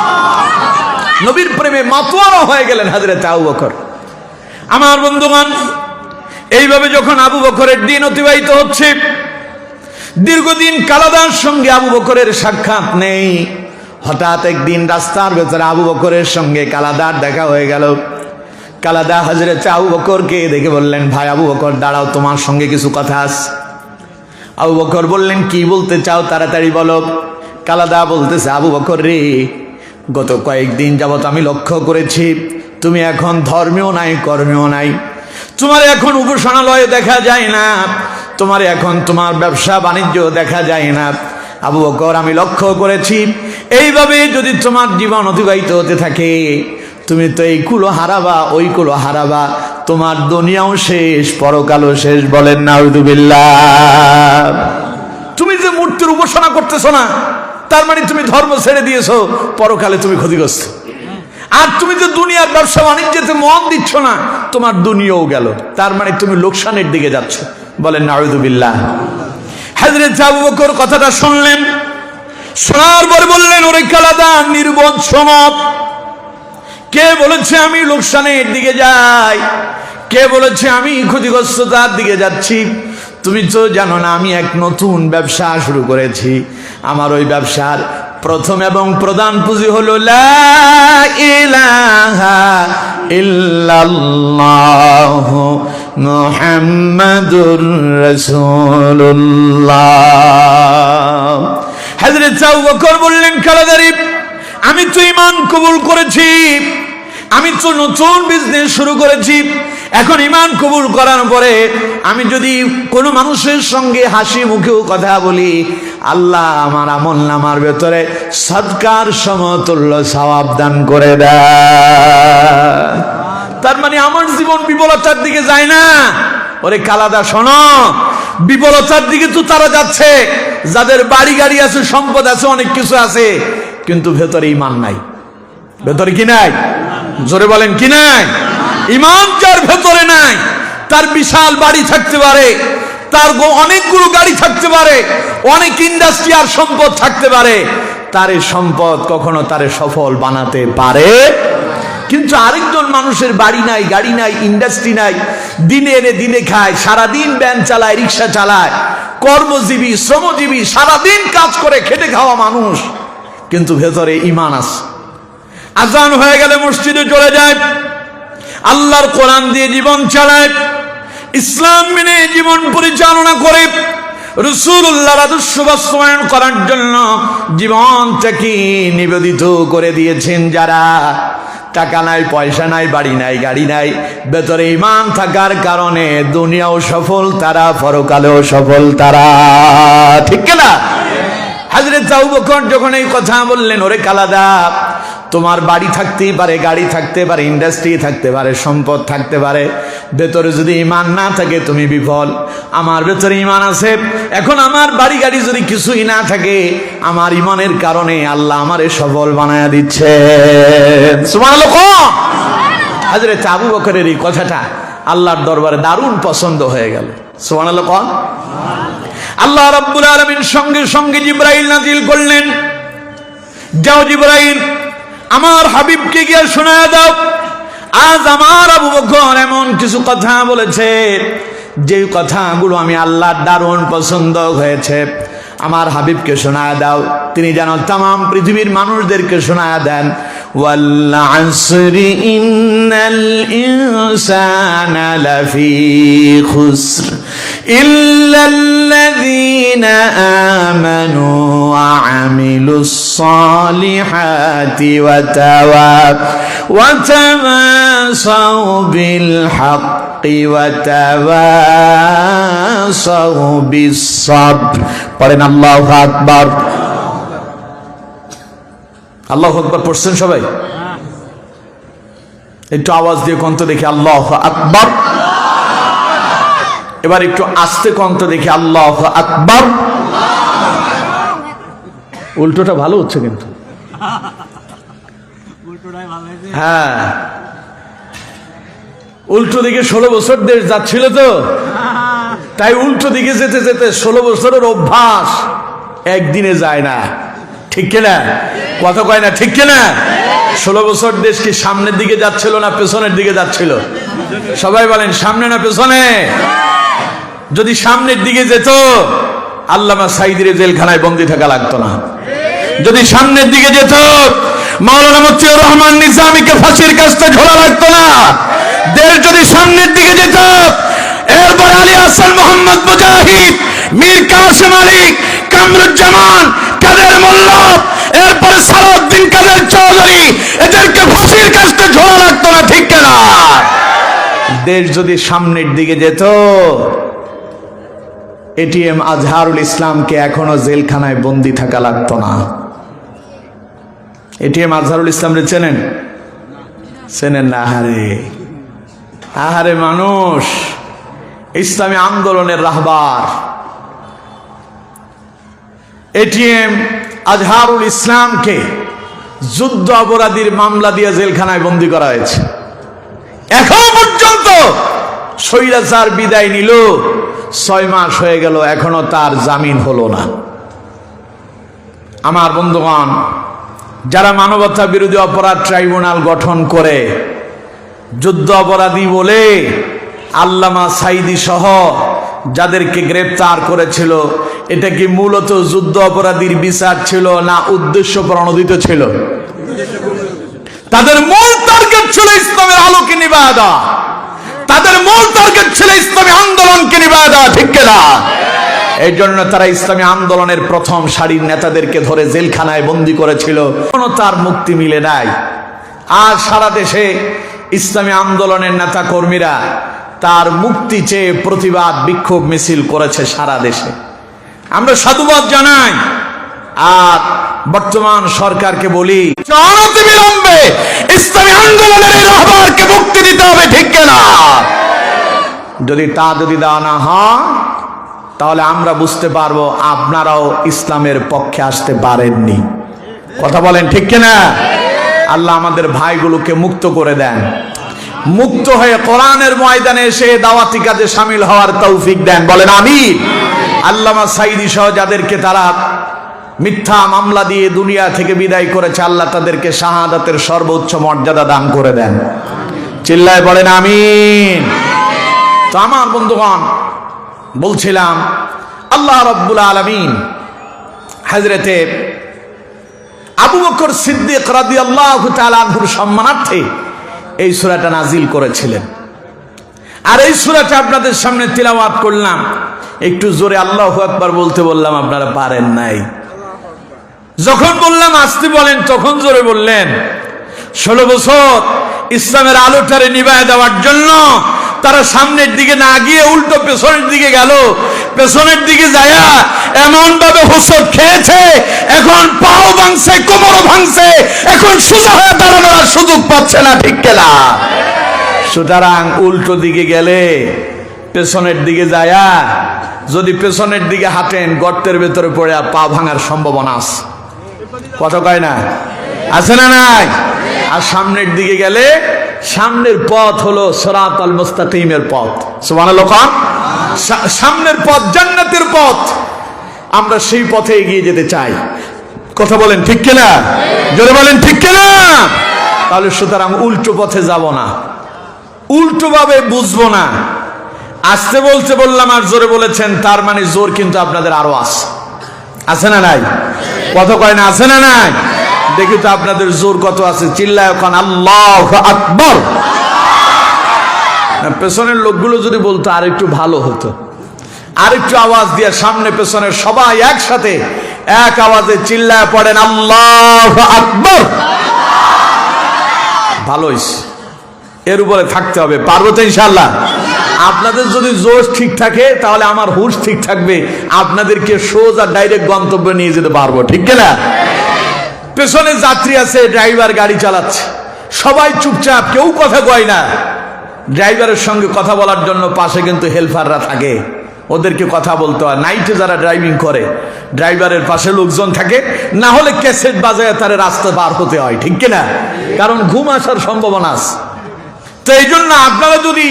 নবীর প্রেমে মাতোয়ারা হয়ে গেলেন হযরত আবু বকর। আমার বন্ধুগণ, এইভাবে যখন আবু বকরের দিন অতিবাহিত হচ্ছে, দীর্ঘদিন কালাদার সঙ্গে আবু বকরের সাক্ষাৎ নেই। হঠাৎ একদিন রাস্তার ভেতরে আবু বকরের সঙ্গে কালাদার দেখা হয়ে গেল। কালাদা হযরত আবু বকরকে দেখে বললেন, ভাই আবু বকর দাঁড়াও, তোমার সঙ্গে কিছু কথা আছে। আবু বকর বললেন, কি বলতে চাও, তাড়াতাড়ি বলো। কালাদা বলতেছে, আবু বকর রে, গত কয়েকদিন যাবত আমি লক্ষ্য করেছি তুমি এখন ধর্মেও নাই, কর্মেও নাই, তোমার এখন উপাসনালয়ে দেখা যায় না, তোমার এখন তোমার ব্যবসা বাণিজ্য দেখা যায় না। আবু বকর আমি লক্ষ্য করেছি এইভাবে যদি তোমার জীবন অতিবাহিত হতে থাকে, তুমি তো এই কুলো হারাবা, ওই কুলো হারাবা, তোমার দুনিয়াও শেষ, পরকালও শেষ। বলেন নাউযুবিল্লাহ। তুমি যে মূর্তির উপাসনা করতেছো না, তার মানে তুমি ধর্ম ছেড়ে দিয়েছো, পরকালে তুমি ক্ষতিগ্রস্ত। আর তুমি যে দুনিয়ার ব্যবসা বাণিজ্যতে মন দিচ্ছ না, তোমার দুনিয়াও গেল, তার মানে তুমি লোকসানের দিকে যাচ্ছ। বলেন নাউযুবিল্লাহ। হযরত আবু বকর কথাটা শুনলেন, শোনার পর বললেন, ওরে কালাদা, নির্বোধ শোনো, কে বলেছে আমি লোকসানের দিকে যাই? কে বলেছে আমি ক্ষতিগ্রস্ততার দিকে যাচ্ছি? তুমি তো জানো না আমি এক নতুন ব্যবসা শুরু করেছি, আমার ওই ব্যবসার প্রথম এবং প্রধান পুঁজি হলো লা ইলাহা ইল্লাল্লাহু মুহাম্মাদুর রাসূলুল্লাহ। হযরত আবু বকর বললেন, কালাদারি, আমি তো ঈমান কবুল করেছি, আমি তো নতুন বিজনেস শুরু করেছি, এখন ঈমান কবুল করার পরে আমি যদি কোনো মানুষের সঙ্গে হাসি মুখেও কথা বলি, আল্লাহ আমার আমলনামার ভেতরে সদকার সমতুল্য সওয়াব দান করে দেয়। তার মানে আমার জীবন বিফলতার দিকে যায় না। ওরে কালাদা, শোনো, বিফলতার দিকে তো তারা যাচ্ছে যাদের বাড়ি গাড়ি আছে, সম্পদ আছে, অনেক কিছু আছে, কিন্তু ভেতরে ঈমান নাই। ভেতরে কি নাই? জোরে বলেন, কি নাই? ঈমান যার ভেতরে নাই, তার বিশাল বাড়ি থাকতে পারে, তার অনেকগুলো গাড়ি থাকতে পারে, অনেক ইন্ডাস্ট্রি আর সম্পদ থাকতে পারে, তার এই সম্পদ কখনো তারে সফল বানাতে পারে। কিন্তু আরেকজন মানুষের বাড়ি নাই, গাড়ি নাই, ইন্ডাস্ট্রি নাই, দিনে এনে দিনে খায়, সারাদিন ভ্যান চালায়, রিক্সা চালায়, কর্মজীবী, শ্রমজীবী, সারাদিন কাজ করে খেটে খাওয়া মানুষ, কিন্তু ভেতরে ঈমান আছে। আজান হয়ে গেলে মসজিদে চলে যায়, আল্লাহর কোরআন দিয়ে জীবন চালায়, ইসলাম মেনে জীবন পরিচালনা করে, রাসূলুল্লাহর আদর্শ বাস্তবায়ন করার জন্য জীবনটাকে নিবেদিত করে দিয়েছেন যারা। টাকা নাই, পয়সা নাই, বাড়ি নাই, গাড়ি নাই, ভেতরে ঈমান থাকার কারণে দুনিয়াও সফল তারা, পরকালেও সফল তারা। ঠিক না? হযরত আবু বকর যখন এই কথা বললেন, ওরে কালাদা, তোমার বাড়ি থাকতেই পারে, গাড়ি থাকতে পারে, ইন্ডাস্ট্রি থাকতে পারে, সম্পদ থাকতে পারে, ভেতরে যদি ঈমান না থাকে তুমি বিফল। আমার ভেতরে ঈমান আছে, এখন আমার বাড়ি গাড়ি যদি কিছুই না থাকে, আমার ঈমানের কারণে আল্লাহ আমারে সফল বানায়া দিচ্ছে। সুবহানাল্লাহ। হযরত আবু বকরের এই কথাটা আল্লাহর দরবারে দারুণ পছন্দ হয়ে গেল। সুবহানাল্লাহ। আল্লাহ রাব্বুল আলামিন সঙ্গে সঙ্গে জিবরাইল নাজিল করলেন, যাও জিবরাইল, আমার হাবিবকে গিয়ে শোনায়া দাও, আজ আমার আবু বকর এমন কিছু কথা বলেছে, যে কথাগুলো আমি আল্লাহর দারুণ পছন্দ হয়েছে, আমার হাবিবকে শোনায়া দাও, তিনি যেন তামাম পৃথিবীর মানুষদেরকে শোনায়া দেন। ওয়াল আসরি ইন্নাল ইনসানা লাফি খুসর ইল্লাল্লাযীনা আমানু ওয়া আমিলুস সালিহাতি ওয়া তাওয়াসাউ বিল হাক্কি ওয়া তাওয়াসাউ বিস সাবর। পড়েন আল্লাহু আকবার। আল্লাহু আকবার পড়ছেন সবাই? একটু আওয়াজ দিয়ে কন্ত দেখি আল্লাহু আকবার। এবার একটু আস্তে কন্ত দেখি আল্লাহু আকবার। উল্টোটা ভালো হচ্ছে কিন্তু। হ্যাঁ, উল্টো দিকে 16 বছর দেশ যাচ্ছিল তো, তাই উল্টো দিকে যেতে যেতে 16 বছরের অভ্যাস একদিনে যায় না। ঠিক কিনা? কথা কয় না? ঠিক কিনা? 16 বছর দেশ কি সামনের দিকে যাচ্ছিল না পেছনের দিকে যাচ্ছিল? সবাই বলেন, সামনে না পেছনে? যদি সামনের দিকে যেত, আল্লামা সাঈদীর জেলখানায় বন্দী থাকা লাগতো না। যদি সামনের দিকে যেত, মাওলানা মতিউর রহমান নিজামীকে ফাঁসির কাস্তে ঝোলা লাগতো না। দেশ যদি সামনের দিকে যেত, এরপর আলী হাসান, মোহাম্মদ মুজাহিদ, মীর কাসেম আলী, কামরুজ্জামান, কাদের মোল্লা, এরপর সালাউদ্দিন কাদের চৌধুরী, এদেরকে ফাঁসির কাস্তে ঝোলা লাগতো না। ঠিক কিনা? দেশ যদি সামনের দিকে যেত, এটিএম আজহারুল ইসলামকে এখনো জেলখানায় বন্দী থাকা লাগতো না। এটিএম আজহারুল ইসলাম রে চেনেন? চেনেন না? আহারে আহারে, মানুষ ইসলামী আন্দোলনের রাহবার এটিএম আজহারুল ইসলামকে যুদ্ধ অপরাধীর মামলা দিয়ে জেলখানায় বন্দী করা হয়েছে। এখন পর্যন্ত স্বৈরাচার বিদায় নিল, 6 মাস হয়ে গেল, এখনো তার জামিন হলো না। আমার বন্ধুগণ, যারা মানবতা বিরোধী অপরাধ ট্রাইব্যুনাল গঠন করে যুদ্ধ অপরাধী বলে আল্লামা সাঈদী সহ যাদেরকে গ্রেপ্তার করেছিল, এটা কি মূলত যুদ্ধ অপরাধীর বিচার ছিল না উদ্দেশ্য প্রণোদিত ছিল? তাদের মূল টার্গেট ছিল ইসলামের আলোকে নিভায়া দেওয়া, তাদের মূল টার্গেট ছিল ইসলামী আন্দোলনকে নিভায়া দেওয়া, ঠিক কিনা? এই জন্য তারা ইসলামী আন্দোলনের প্রথম সারির নেতাদেরকে ধরে জেলখানায় বন্দী করেছিল, কোনো তার মুক্তি মিলে নাই। আর সারা দেশে ইসলামী আন্দোলনের নেতা কর্মীরা তার মুক্তি চেয়ে প্রতিবাদ বিক্ষোভ মিছিল করেছে সারা দেশে। আমরা সাধুবাদ জানাই। আর বর্তমান সরকারকে বলি, অনতিবিলম্বে ইসলামী আন্দোলনের এই রাহবারকে মুক্তি দিতে হবে, ঠিক কিনা? যদি দেওয়া না হয় তাহলে আমরা বুঝতে পারবো আপনারাও ইসলামের পক্ষে আসতে পারেননি। কথা বলেন, ঠিক কিনা? আল্লাহ আমাদের ভাইগুলোকে মুক্ত করে দেন, মুক্ত হয়ে কোরআনের ময়দানে এসে দাওয়াতি কাজে শামিল হওয়ার তৌফিক দেন, বলেন আমিন। আল্লামা সাঈদী সহ যাদেরকে তারা মিথ্যা মামলা দিয়ে দুনিয়া থেকে বিদায় করেছে, আল্লাহ তাদেরকে শাহাদাতের সর্বোচ্চ মর্যাদা দান করে দেন, চিল্লায় বলেন আমিন। তো আমার বন্ধুগণ, বলছিলাম আল্লাহ রাব্বুল আলামিন হযরতে আবু বকর সিদ্দিক রাদিয়াল্লাহু তাআলা আনহুর সম্মানার্থে এই সূরাটা নাজিল করেছিলেন। আর এই সূরাটা আপনাদের সামনে তিলাওয়াত করলাম। একটু জোরে আল্লাহু আকবার বলতে বললাম, আপনারা পারেন নাই। যখন বললাম আস্তে বলেন, তখন জোরে বললেন। 16 বছর ইসলামের আলোটারে নিভায় দেওয়ার জন্য তারা সামনের দিকে না গিয়ে উল্টো পেছনের দিকে গেল। পেছনের দিকে যায়া এমন ভাবে হোঁচট খেয়েছে, এখন পাও ভাঙছে, কোমরও ভাঙছে, এখন সোজা হয়ে দাঁড়ানোর সুযোগ পাচ্ছে না, ঠিক কিনা? সুতরাং উল্টো দিকে গেলে পেছনের দিকে যায়া যদি পেছনের দিকে হাঁটেন, গর্তের ভেতরে পড়ে পা ভাঙার সম্ভাবনা আছে। কথা কয় না? আছে না নাই? আর সামনের দিকে গেলে সামনের পথ হলো সিরাতাল মুস্তাকিমের পথ। সুবহানাল্লাহ। সামনের পথ জান্নাতের পথ, আমরা সেই পথে এগিয়ে যেতে চাই। কথা বলেন, ঠিক কিনা? জোরে বলেন, ঠিক কিনা? তাহলে সুতরাং উল্টো পথে যাব না, উল্টো ভাবে বুঝবো না। আস্তে বলতে বললাম আর জোরে বলেছেন, তার মানে জোর কিন্তু আপনাদের আরো আছে না নাই? কত কয় না, আছে না নাই? দেখি তো আপনাদের জোর কত আছে, চিল্লায় এখন আল্লাহু আকবার। পেছনের লোকগুলো যদি বলতো আর একটু ভালো হতো, আর একটু আওয়াজ দিয়ে সামনে পেছনে সবাই একসাথে এক আওয়াজে চিল্লায় পড়েন আল্লাহু আকবার। ভালো হইছে, এর উপরে থাকতে হবে, পারবো তো ইনশাআল্লাহ। আপনাদের যদি জোশ ঠিক থাকে তাহলে আমার হুশ ঠিক থাকবে, আপনাদেরকে সোজা ডাইরেক্ট গন্তব্যে নিয়ে যেতে পারবো, ঠিক কিনা? পেছনে যাত্রী আছে, ড্রাইভার গাড়ি চালাচ্ছে, সবাই চুপচাপ, কেউ কথা কয় না। ড্রাইভারের সঙ্গে কথা বলার জন্য পাশে কিন্তু হেল্পাররা থাকে, ওদেরকে কথা বলতে হয়। নাইটে যারা ড্রাইভিং করে, ড্রাইভারের পাশে লোকজন থাকে, না হলে ক্যাসেট বাজায় তার রাস্তা পার হতে হয়, ঠিক কিনা? কারণ ঘুম আসার সম্ভাবনা আছে। তো এই জন্য আপনারা যদি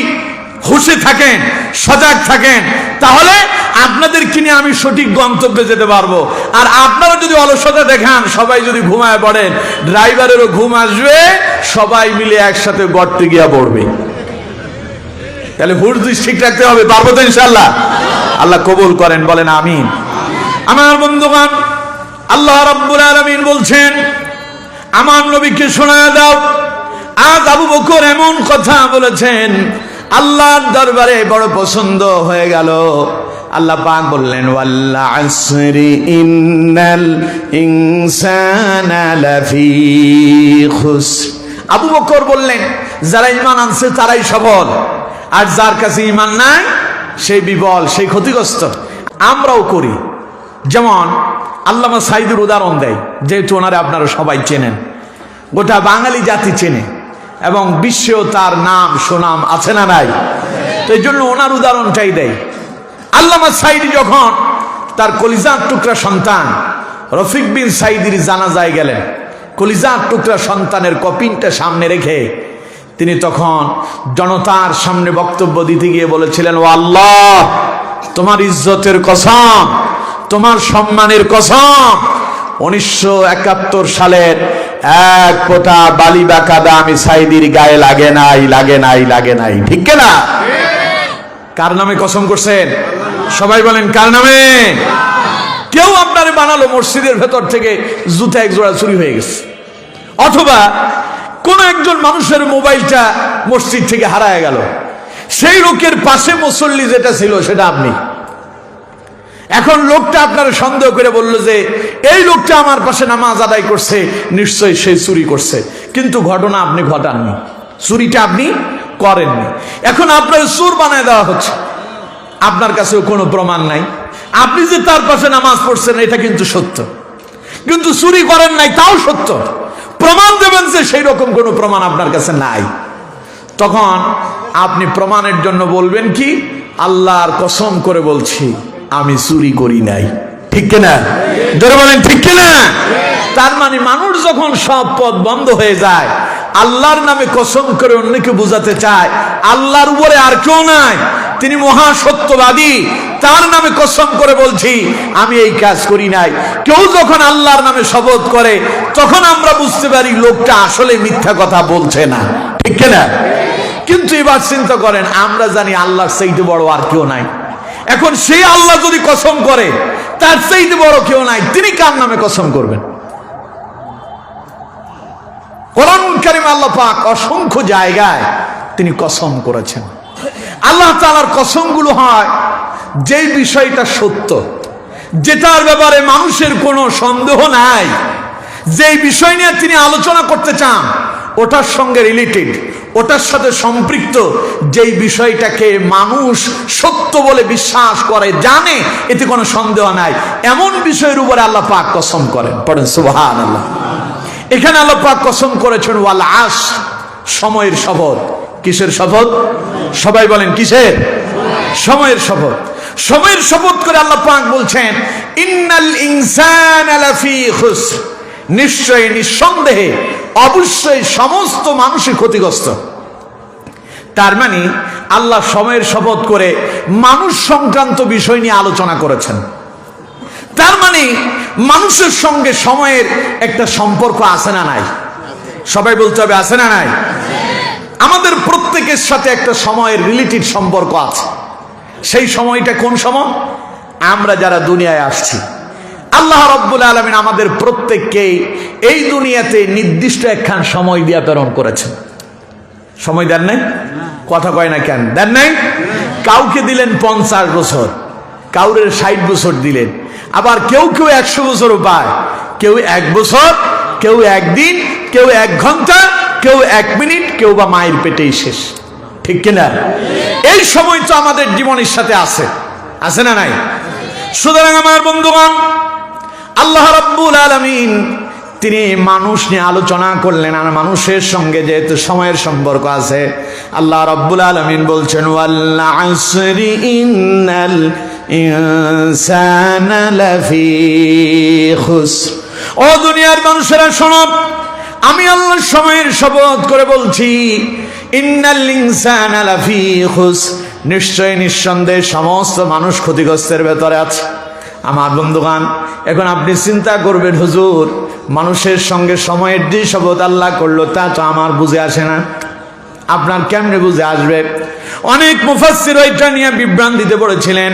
হুঁশে থাকেন, সজাগ থাকেন, তাহলে আপনাদেরকে নিয়ে আমি সঠিক গন্তব্যে যেতে পারবো। আর আপনারা যদি অলসতা দেখান, সবাই যদি ঘুমায় পড়েন, ড্রাইভারেরও ঘুম আসবে, সবাই মিলে একসাথে গর্তে গিয়া পড়বে। তাহলে হুঁশ ঠিক রাখতে হবে, পারবো তো ইনশাআল্লাহ? আল্লাহ কবুল করেন, বলেন আমিন। আমার বন্ধুগণ, আল্লাহ রাব্বুল আলামিন বলছেন, আমার নবীকে শোনায় দাও। আজ আবু বকর এমন কথা বলেছেন, আল্লাহর দরবারে বড় পছন্দ হয়ে গেল। আল্লাহ পাক বললেন, ওয়াল আসরি ইন্নাল ইনসানা লাফি খুসর। আবু বকর বললেন, যারা ঈমান আনছে তারাই সফল, আর যার কাছে ঈমান নাই সেই বিফল, সেই ক্ষতিগ্রস্ত। আমরাও করি। যেমন আল্লামা সাঈদীর উদাহরণ দেয়, যেহেতু ওনারে আপনারা সবাই চেনেন, গোটা বাঙালি জাতি চেনে এবং বিশ্বেও তার নাম সুনাম আছে না নাই? তো এই জন্য ওনার উদাহরণটাই দেয়। আল্লামা সাঈদী যখন তার কলিজার টুকরা সন্তান রফিক বিন সাঈদীর জানাজায় গেলেন, কলিজার টুকরা সন্তানের কফিনটা সামনে রেখে তিনি তখন জনতার সামনে বক্তব্য দিতে গিয়ে বলেছিলেন, ও আল্লাহ, তোমার ইজ্জতের কসম, তোমার সম্মানের কসম, 1971 সালের এক ফোঁটা বালি বা কাদা আমি সাঈদীর গায়ে লাগে নাই, লাগে নাই, লাগে নাই, ঠিক কিনা? কার নামে কসম করছেন? সবাই বলেন, কার নামে? কেউ আপনারে বানালো মসজিদের ভেতর থেকে জুতা এক জোড়া চুরি হয়ে গেছে, অথবা কোন একজন মানুষের মোবাইলটা মসজিদ থেকে হারায় গেল, সেই লোকের পাশে মুসল্লি যেটা ছিল সেটা আপনি। এখন লোকটা আপনার সন্দেহ করে বলল যে এই লোকটা আমার পাশে নামাজ আদায় করছে, নিশ্চয়ই সে চুরি করছে, কিন্তু ঘটনা আপনি ঘটাননি, চুরিটা আপনি করেননি। এখন আপনার চোর বানায় দেওয়া হচ্ছে, আপনার কাছেও কোনো প্রমাণ নাই। আপনি যে তার পাশে নামাজ পড়ছেন এটা কিন্তু সত্য, কিন্তু চুরি করেন নাই তাও সত্য। প্রমাণ দেবেন যে সেই রকম কোনো প্রমাণ আপনার কাছে নাই। তখন আপনি প্রমাণের জন্য বলবেন কি, আল্লাহর কসম করে বলছি আমি চুরি করি নাই। ঠিক কিনা? ধরে বলেন ঠিক কিনা? তার মানে মানুষ যখন সব পথ বন্ধ হয়ে যায়, আল্লাহর নামে কসম করে অন্যকে বোঝাতে চায় আল্লাহর উপরে আর কেউ নাই, তিনি মহা সত্যবাদী, তার নামে কসম করে বলছি আমি এই কাজ করি নাই। কেউ যখন আল্লাহর নামে শপথ করে তখন আমরা বুঝতে পারি লোকটা আসলে মিথ্যা কথা বলছে না। ঠিক কিনা? কিন্তু এবার চিন্তা করেন, আমরা জানি আল্লাহর চাইতে বড় আর কেউ নাই। এখন সেই আল্লাহ যদি কসম করে তার চাইতে বড় কেউ নাই, তিনি কার নামে কসম করবেন? কোরআন কারীমে আল্লাহ পাক অসংখ্য জায়গায় তিনি কসম করেছেন। আল্লাহ তাআলার কসমগুলো হয় যেই বিষয়টা সত্য, যেটার ব্যাপারে মানুষের কোনো সন্দেহ নাই, যেই বিষয় নিয়ে তিনি আলোচনা করতে চান ওটার সঙ্গে রিলেটেড, ওটার সাথে সম্পৃক্ত, যেই বিষয়টাকে মানুষ সত্য বলে বিশ্বাস করে, জানে, এতে কোনো সন্দেহ নাই, এমন বিষয়ের উপরে আল্লাহ পাক কসম করেন। পড়েন সুবহানাল্লাহ। এখানে আল্লাহ পাক কসম করেছেন ওয়াল আসর, সময়ের শপথ। কিসের শপথ? সবাই বলেন কিসের? সময়ের শপথ। সময়ের শপথ করে আল্লাহ পাক বলছেন ইন্নাল ইনসানা লাফি খুসর, নিশ্চয়ই নিঃসন্দেহে অবশ্যই সমস্ত মানুষই ক্ষতিগ্রস্ত। তার মানে আল্লাহ সময়ের শপথ করে মানুষ সংক্রান্ত বিষয় নিয়ে আলোচনা করেছেন। তার মানে মানুষের সঙ্গে সময়ের একটা সম্পর্ক আছে না নাই? সবাই বলতে হবে আছে না নাই? আমাদের প্রত্যেকের সাথে একটা সময়ের রিলেটেড সম্পর্ক আছে। সেই সময়টা কোন সময়? আমরা যারা দুনিয়ায় আসছি, আল্লাহ রাব্বুল আলামিন আমাদের প্রত্যেককে এই দুনিয়াতে নির্দিষ্ট একখান সময় দিয়ে প্রেরণ করেছেন। সময় দেন নাই? কথা কয় না কেন? দেন নাই? কাউকে দিলেন 50 বছর, কাউরে 60 বছর দিলেন, আবার কেউ কেউ 100 বছরও পায়, কেউ 1 বছর, কেউ 1 দিন, কেউ 1 ঘন্টা, কেউ 1 মিনিট, কেউ বা মায়ের পেটেই শেষ। ঠিক কিনা? এই সময় তো আমাদের জীবনের সাথে আছে, আছে না নাই? সুতরাং আমার বন্ধুগণ, আল্লাহ রাব্বুল আলামিন তিনি মানুষ নিয়ে আলোচনা করলেন, আর মানুষের সঙ্গে যেহেতু সময়ের সম্পর্ক আছে, আল্লাহ রাব্বুল আলামিন বলছেন ওয়াল আসরি ইন্নাল ইনসানা লাফি খুসর। ও দুনিয়ার মানুষেরা শোনো, আমি আল্লাহ সময়ের শপথ করে বলছি ইন্নাল ইনসানা লাফি খুসর, নিশ্চয় নিঃসন্দেহে সমস্ত মানুষ ক্ষতিগ্রস্তের ভেতরে আছে। আমার বন্ধুগণ, এখন আপনি চিন্তা করবেন, হুজুর মানুষের সঙ্গে সময়ের যে শপথ আল্লাহ করলো তা তো আমার বুঝে আসে না। আপনার কেমনে বুঝে আসবে? অনেক মুফাসসির ওইটা নিয়ে বিভ্রান্তিতে পড়েছিলেন।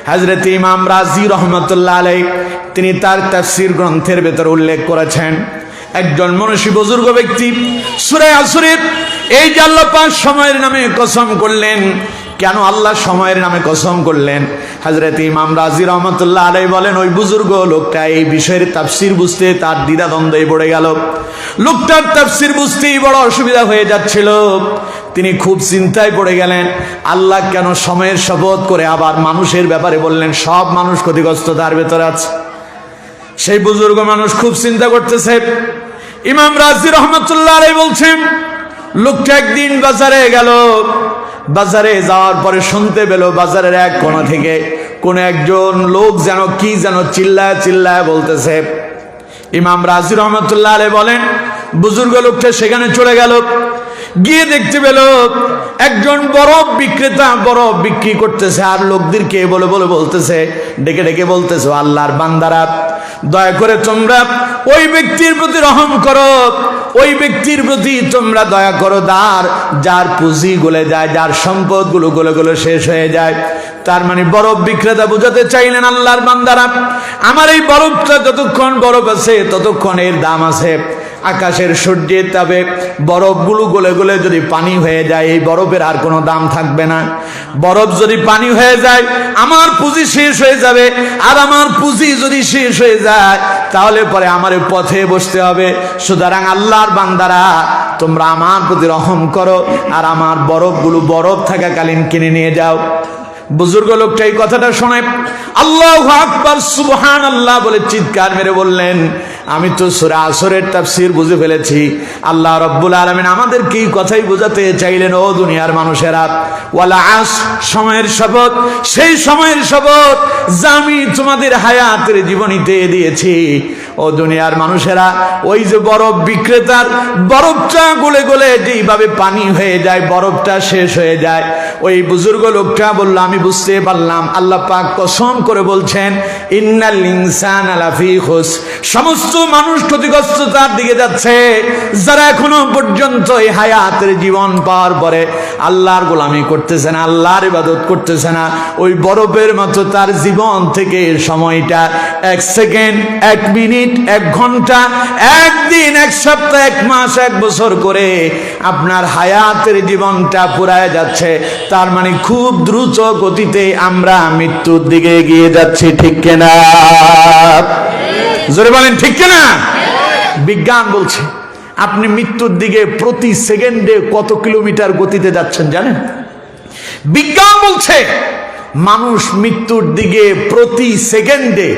হযরত ইমাম রাজি রহমাতুল্লাহ আলাইহি তিনি তার তাফসীর গ্রন্থের ভেতর উল্লেখ করেছেন, একজন মনীষী বুজুর্গ ব্যক্তি সূরা আসরের এই যে আল্লাহ পাক সময়ের নামে কসম করলেন, কেন আল্লাহ সময়ের নামে কসম করলেন? হযরত ইমাম রাজি রহমাতুল্লাহ আলাইহি বলেন, ওই বুজুর্গ লোকটা এই বিষয়ের তাফসীর বুঝতে তার দ্বিধাদ্বন্দ্বে পড়ে গেল। লোকটার তাফসীর বুঝতেই বড় অসুবিধা হয়ে যাচ্ছিল। তিনি খুব চিন্তায় পড়ে গেলেন, আল্লাহ কেন সময়ের শপথ করে আবার মানুষের ব্যাপারে বললেন? সব মানুষ ক্ষতিগ্রস্ত তার ভেতরে আছে। সেই বুজুর্গ মানুষ খুব চিন্তা করতেছে। ইমাম রাজি রহমাতুল্লাহ আলাইহি বলছেন, লোকটা একদিন বাজারে গেল। বাজারে যাওয়ার পরে শুনতে পেল বাজারের এক কোণা থেকে কোন একজন লোক যেন কি যেন চিল্লায় চিল্লায় বলতেছে। ইমাম রাজি রহমাতুল্লাহ আলাইহি বলেন, বুজুর্গ লোকটা সেখানে চলে গেল, গিয়ে দেখতে পেল একজন বরফ বিক্রেতা বরফ বিক্রি করতেছে, আর লোকদেরকে বলে বলে বলতেছে, ডেকে ডেকে বলতেছে, আল্লাহর বান্দারা, দয়া করে তোমরা ওই ব্যক্তির প্রতি রহম করো, ওই ব্যক্তির প্রতি তোমরা দয়া করো যার পুঁজি গলে যায়, যার সম্পদগুলো গলে গলে শেষ হয়ে যায়। তার মানে বরফ বিক্রেতা বোঝাতে চাইলেন আল্লাহর বান্দারা, আমার এই বরফটা যতক্ষণ বরফ আছে ততক্ষণ এর দাম আছে। আকাশের সূর্যের তাপে বরফগুলো গলে গলে যদি পানি হয়ে যায়, এই বরফের আর কোনো দাম থাকবে না। বরফ যদি পানি হয়ে যায়, আমার পুঁজি শেষ হয়ে যাবে। আর আমার পুঁজি যদি শেষ হয়ে যায়, তাহলে পরে আমার পথে বসতে হবে। সুতরাং আল্লাহর বান্দারা, তোমরা আমার প্রতি রহম করো, আর আমার বরফগুলো বরফ থাকাকালীন কিনে নিয়ে যাও। বুজুর্গ লোকটা এই কথাটা শোনে আল্লাহু আকবার সুবহানাল্লাহ বলে চিৎকার মেরে বললেন, আমি তো সূরা আসরের তাফসীর বুঝে ফেলেছি। আল্লাহ রাব্বুল আলামিন আমাদেরকে এই কথাই বোঝাতে চাইলেন, ও দুনিয়ার মানুষেরা, ওয়ালা আস, সময়ের শপথ, সেই সময়ের শপথ যা আমি তোমাদের হায়াতের জীবনীতে দিয়েছি। ও দুনিয়ার মানুষেরা, ওই যে বরফ বিক্রেতার বরফটা গলে গলে যেইভাবে পানি হয়ে যায়, বরফটা শেষ হয়ে যায়, ওই বুজুর্গ লোকটা বলল, আমি বুঝতে পারলাম। আল্লাহ পাক কসম করে বলছেন, ইন্নাল ইনসানা লাফি খুস, সমস্ত মানুষ ক্ষতিগ্রস্ততার দিকে যাচ্ছে, যারা এখনো পর্যন্ত এই হায়াতের জীবন পাওয়ার পরে আল্লাহর গোলামি করতেছে না, আল্লাহর ইবাদত করতেছে না। ওই বরফের মতো তার জীবন থেকে সময়টা 1 সেকেন্ড, 1 মিনিট, 1 ঘন্টা, 1 দিন, 1 সপ্তাহ, 1 মাস, 1 বছর করে আপনার হায়াতের জীবনটা পুরায় যাচ্ছে। তার মানে খুব দ্রুত গতিতে আমরা মৃত্যুর দিকে এগিয়ে যাচ্ছি, ঠিক কিনা? জোরে বলেন ঠিক কিনা? বিজ্ঞান বলছে আপনি মৃত্যুর দিকে প্রতি সেকেন্ডে কত কিলোমিটার গতিতে যাচ্ছেন জানেন? বিজ্ঞান বলছে মানুষ মৃত্যুর দিকে প্রতি সেকেন্ডে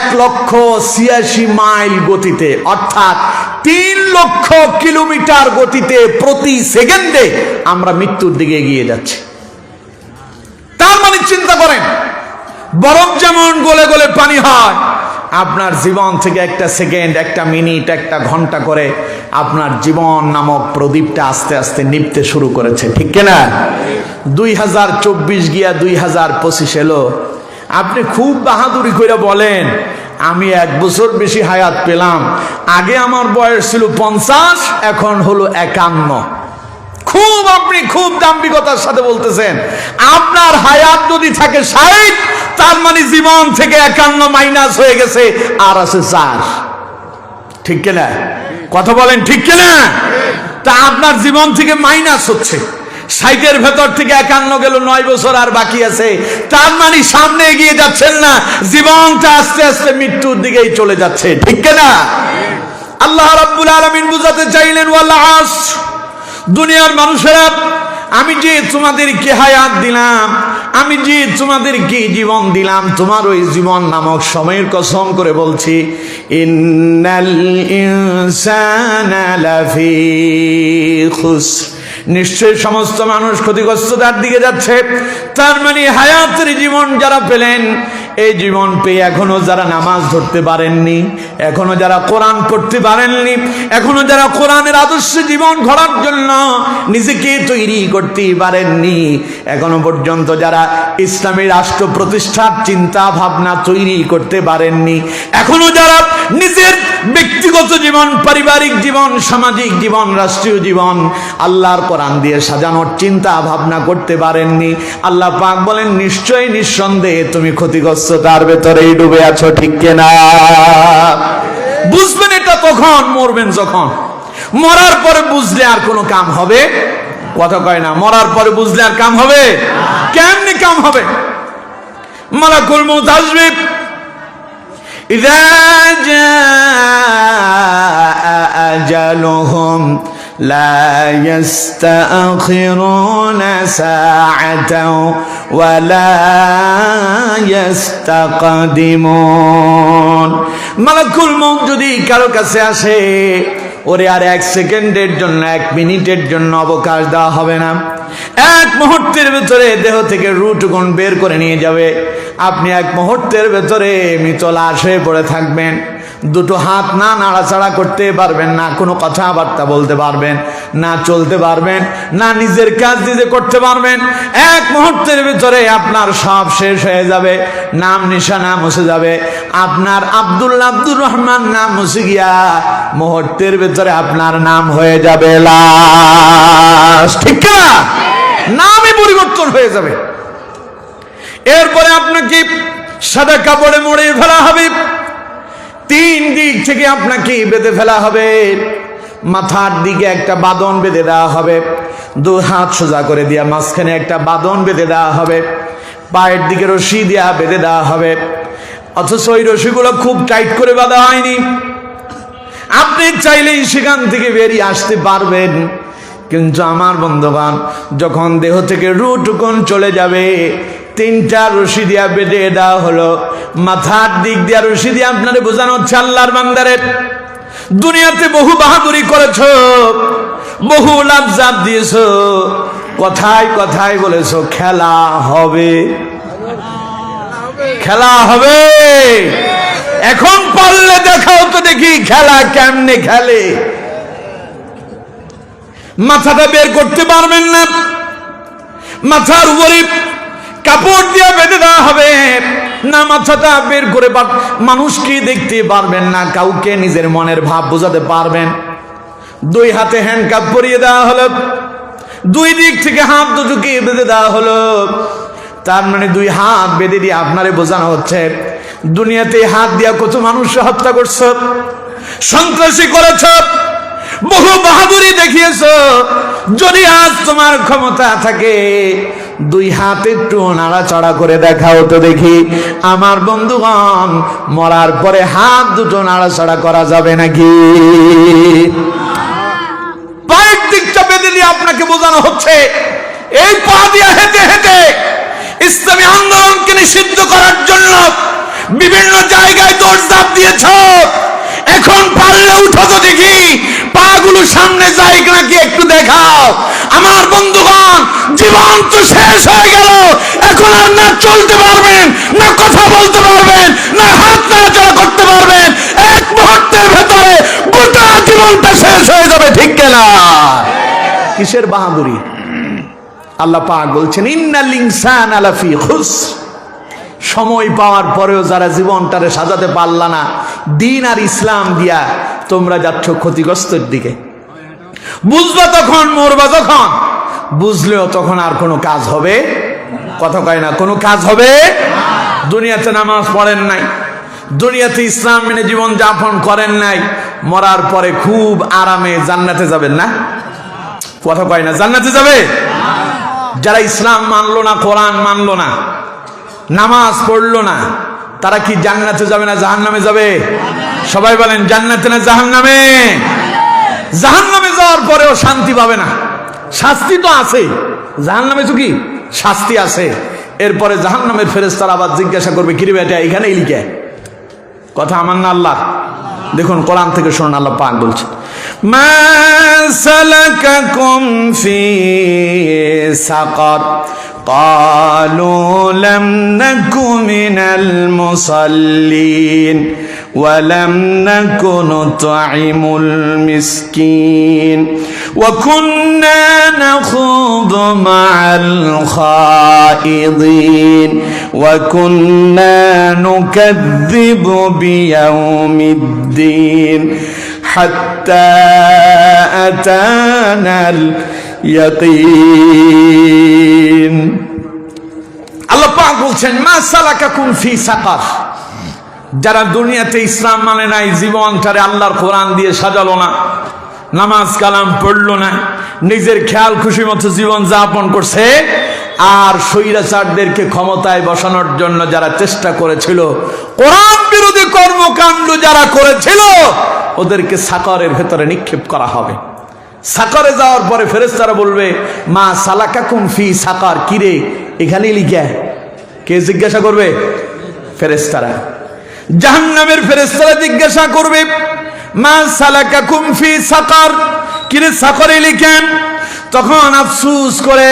1,86,000 মাইল গতিতে, অর্থাৎ 3 লক্ষ কিলোমিটার গতিতে প্রতি সেকেন্ডে আমরা মৃত্যুর দিকে এগিয়ে যাচ্ছি। তার মানে চিন্তা করেন, বরফ যেমন গলে গলে পানি হয়, আপনার জীবন থেকে 1 সেকেন্ড, 1 মিনিট, 1 ঘন্টা করে আপনার জীবন নামক প্রদীপটা আস্তে আস্তে নিভতে শুরু করেছে, ঠিক কিনা? 2024 গিয়া 2025 এলো। আপনি খুব বাহাদুরি করে বলেন, আমি 1 বছর বেশি হায়াত পেলাম, আগে আমার বয়স ছিল 50, এখন হলো 51। আপনি খুব দাম্ভিকতার সাথে বলতেছেন। আপনার হায়াত যদি থাকে 60, তার মানে জীবন থেকে 51 মাইনাস হয়ে গেছে, আর আছে 4, ঠিক কিনা? কথা বলেন ঠিক কিনা? তা আপনার জীবন থেকে মাইনাস হচ্ছে, 60-এর ভেতর থেকে 51 গেল, 9 বছর আর বাকি আছে। তার মানে সামনে এগিয়ে যাচ্ছেন না, জীবনটা আস্তে আস্তে মৃত্যুর দিকেই চলে যাচ্ছে, ঠিক কিনা? আল্লাহ রাব্বুল আলামিন বুঝাতে চাইলেন, ওয়াল আসর, দুনিয়ার মানুষেরা, আমি যে তোমাদেরকে হায়াত দিলাম, আমি যে তোমাদেরকে জীবন দিলাম, তোমার ওই জীবন নামক সময়ের কসম করে বলছি, ইন্নাল ইনসানা লাফি খুসর, নিশ্চয় সমস্ত মানুষ ক্ষতিগ্রস্ততার দিকে যাচ্ছে। তার মানে হায়াতের জীবন যারা পেলেন, এই জীবন পেয়ে এখনো যারা নামাজ ধরতে পারেননি, এখনো যারা কোরআন পড়তে পারেননি, এখনো যারা কোরআনের আদর্শে জীবন গড়ার জন্য নিজেকে তৈরি করতে পারেননি, এখনো পর্যন্ত যারা ইসলামী রাষ্ট্র প্রতিষ্ঠার চিন্তা ভাবনা তৈরি করতে পারেননি, এখনো যারা নিজের ব্যক্তিগত জীবন, পারিবারিক জীবন, সামাজিক জীবন, রাষ্ট্রীয় জীবন আল্লাহর কোরআন দিয়ে সাজানোর চিন্তা ভাবনা করতে পারেননি, আল্লাহ পাক বলেন, নিশ্চয়ই নিঃসন্দেহে তুমি ক্ষতিগ্রস্ততার ভেতরেই ডুবে আছো, ঠিক কিনা? বুঝবেন এটা তখন, মরবেন যখন। মরার পরে বুঝলে আর কোনো কাম হবে? কথা কয় না। মরার পরে বুঝলে আর কাম হবে? কেমনি কাম হবে? মালাকুল মউত আসবে, ইযা জাআ আজালুহুম লা ইস্তাখিরুনা সাআতাও ওয়া লা ইস্তাকদিমুন। মালাকুল মউত যদি কারো কাছে আসে, ওরে আর 1 সেকেন্ডের জন্য, 1 মিনিটের জন্য অবকাশ দেওয়া হবে না। 1 মুহূর্তের ভেতরে দেহ থেকে রুটগুণ বের করে নিয়ে যাবে। আপনি 1 মুহূর্তের ভেতরে মৃত লাশ হয়ে পড়ে থাকবেন। দুটো হাত না নাড়াচাড়া করতে পারবেন না, কোনো কথাবার্তা বলতে পারবেন না, চলতে পারবেন না, নিজের কাজ নিজে করতে পারবেন। এক মুহূর্তের ভিতরে আপনার সব শেষ হয়ে যাবে, নাম নিশানা মুছে যাবে। আপনার আব্দুল্লাহ আব্দুর রহমান নাম মুছে গিয়া মুহূর্তের ভিতরে আপনার নাম হয়ে যাবে লাশ। ঠিক না? নামই পরিবর্তন হয়ে যাবে। এরপরে আপনাকে সাদা কাপড়ে মুড়ে ফেলা হবে, তিন দিক থেকে আপনাকে বেঁধে ফেলা হবে। মাথার দিকে একটা বাঁধন বেঁধে দেওয়া হবে, দু হাত সোজা করে দিয়া মাঝখানে একটা বাঁধন বেঁধে দেওয়া হবে, পায়ের দিকে রশি দিয়া বেঁধে দেওয়া হবে। অথচ ওই রশিগুলো খুব টাইট করে বাঁধা হয়নি, আপনি চাইলেই সেখান থেকে বেরিয়ে আসতে পারবেন। কিন্তু আমার বন্ধুগণ, যখন দেহ থেকে রুটুকুন চলে যাবে, তিনটা রশি দিয়া বেঁধে দেওয়া হলো। মাথার দিক দিয়া রশি দিয়ে আপনারে বোঝানো হচ্ছে, আল্লাহর বান্দারে, দুনিয়াতে বহু বাহাদুরি করেছ, বহু লাফঝাপ দিয়েছ, কথায় কথায় বলেছ খেলা হবে, খেলা হবে। এখন পারলে দেখাও তো দেখি খেলা কেমনে খেলে। মাথাটা বের করতে পারবেন না, মাথার উপরে কাপড় দিয়ে বেঁধে দেওয়া হবে না, মাথাটা বের করে মানুষকে দেখতে পারবেন না, কাউকে নিজের মনের ভাব বোঝাতে পারবেন। দুই হাতে হ্যান্ডকাপ পরিয়ে দেওয়া হলো, দুই দিক থেকে হাত দুটোকে বেঁধে দেওয়া হলো। তার মানে দুই হাত বেঁধে দিয়ে আপনারে বোঝানো হচ্ছে, দুনিয়াতে হাত দিয়া কত মানুষ হত্যা করছ, সন্ত্রাসী করেছ, বহু বাহাদুরি দেখিয়েছ। যদি আজ তোমার ক্ষমতা থাকে, দুই হাত একটু নাড়াচাড়া করে দেখাও তো দেখি। আমার বন্ধুগণ, মরার পরে হাত দুটো নাড়াচাড়া করা যাবে নাকি? পায়ের দিকটা বেঁধে দিয়ে আপনাকে বোঝানো হচ্ছে, এই পা দিয়ে হেঁটে হেঁটে ইসলামী আন্দোলনকে নিষিদ্ধ করার জন্য বিভিন্ন জায়গায় দৌড়ঝাঁপ দিয়েছ। এখন পারলে উঠো তো দেখি, পাগুলো সামনে যায় নাকি একটু দেখাও। আমার বন্ধুগণ, জীবন তো শেষ হয়ে গেল, এখন আর না চলতে পারবেন, না কথা বলতে পারবেন, না হাত নাড়াচাড়া করতে পারবেন। এক মুহূর্তের ভেতরে গোটা জীবনটা শেষ হয়ে যাবে। ঠিক কিনা? কিসের বাহাদুরি? আল্লাহ পাক বলছেন, ইন্নাল ইনসানা লাফি খুসর। সময় পাওয়ার পরেও যারা জীবনটারে সাজাতে পারলা না দিন আর ইসলাম দিয়া, তোমরা যাচ্ছ ক্ষতিগ্রস্তের দিকে। বুঝবা তখন, মরবা যখন, বুঝলেও তখন আর কোনো কাজ হবে, কথা কয় না, কোনো কাজ হবে। দুনিয়াতে নামাজ পড়েন নাই, দুনিয়াতে ইসলাম মেনে জীবন যাপন করেন নাই, মরার পরে খুব আরামে জান্নাতে যাবেন না, কথা কয় না, জান্নাতে যাবে। যারা ইসলাম মানলো না, কোরআন মানলো না, নামাজ পড়লো না, তারা কি জান্নাতে যাবে না জাহান্নামে যাবে? সবাই বলেন, জান্নাতে না জাহান্নামে? জাহান্নামে যাওয়ার পরেও শান্তি পাবে না, শাস্তি তো আছে। জাহান্নামে তো কি শাস্তি আছে। এরপরে জাহান্নামের ফেরেশতারা আবার জিজ্ঞাসা করবে, কিরে বেটা এখানে লিখে, কথা আমার না আল্লাহ? দেখুন কোরআন থেকে শুনুন, আল্লাহ পাক বলছেন, মা সালাকাকুম ফি সাকার قالوا لم نك من المصلين ولم نك نطعم المسكين وكنا نخوض مع الخائضين وكنا نكذب بيوم الدين حتى أتانا اليقين। আল্লাহ পাক বলছেন, মা সালাকাকুম ফি সাকার। যারা দুনিয়াতে ইসলাম মানে নাই, জীবনটারে আল্লাহর কোরআন দিয়ে সাজালো না, নামাজ কালাম পড়লো না, নিজের খেয়াল খুশি মতো জীবন যাপন করছে, আর স্বৈরাচারদেরকে ক্ষমতায় বসানোর জন্য যারা চেষ্টা করেছিল, কোরআন বিরোধী কর্মকাণ্ড যারা করেছিল, ওদেরকে সাকারের ভেতরে নিক্ষেপ করা হবে। সাকারে যাওয়ার পরে ফেরেশতারা বলবে, মা সালাকাকুম ফি সাকার, কিরে এখানে লিখা? কে জিজ্ঞাসা করবে? ফেরেশতারা। জাহান্নামের ফেরেশতারা জিজ্ঞাসা করবে, মা সালাকাকুম ফি সাকার, কিরে সাকারে লিখেন? তখন আফসোস করে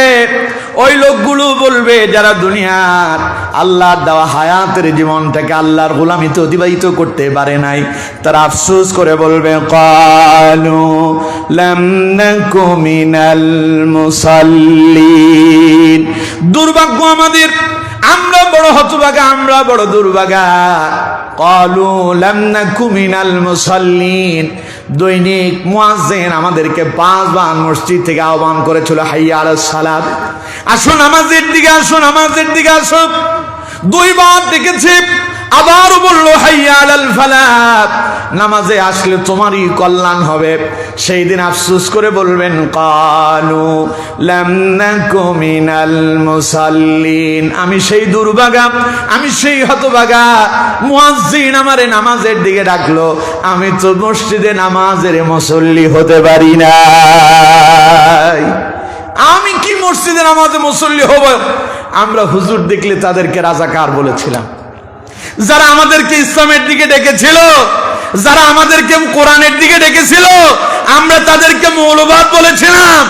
ওই লোকগুলো বলবে যারা দুনিয়ার আল্লাহর দেওয়া হায়াতের জীবনটাকে আল্লাহর গোলামিতে অতিবাহিত করতে পারে নাই, তারা আফসোস করে বলবে ক্বালু লাম নাকু মিনাল মুসাল্লিন। দুর্ভাগ্য আমাদের, আমরা বড় হতভাগা, আমরা বড় দুর্ভাগা। ক্বালু লাম নাকু মিনাল মুসাল্লিন। দৈনিক মুয়াজ্জিন আমাদেরকে 5 বার মসজিদ থেকে আহ্বান করেছিল, হাইয়া আলাস সালাত, আসুন নামাজের দিকে, আসুন নামাজের দিকে আসুন। 2 বার ডেকেছে, আবারও বলল হাইয়া আলাল ফালাহ, নামাজে আসলে তোমারই কল্যাণ হবে। সেই দিন আফসোস করে বলবেন ক্বালু লাম নাকু মিনাল মুসাল্লিন। আমি সেই দুর্ভাগা, আমি সেই হতভাগা, মুয়াজ্জিন আমারে নামাজের দিকে ডাকলো, আমি তো মসজিদে নামাজের মুসল্লি হতে পারি না। আমি কি মসজিদে নামাজে মুসল্লি হব? আমরা হুজুর দেখলে তাদেরকে রাজাকার বলেছিলাম। যারা আমাদেরকে ইসলামের দিকে ডেকেছিল, যারা আমাদেরকে কোরআনের দিকে ডেকেছিল, আমরা তাদেরকে মৌলবাদ বলেছিলাম,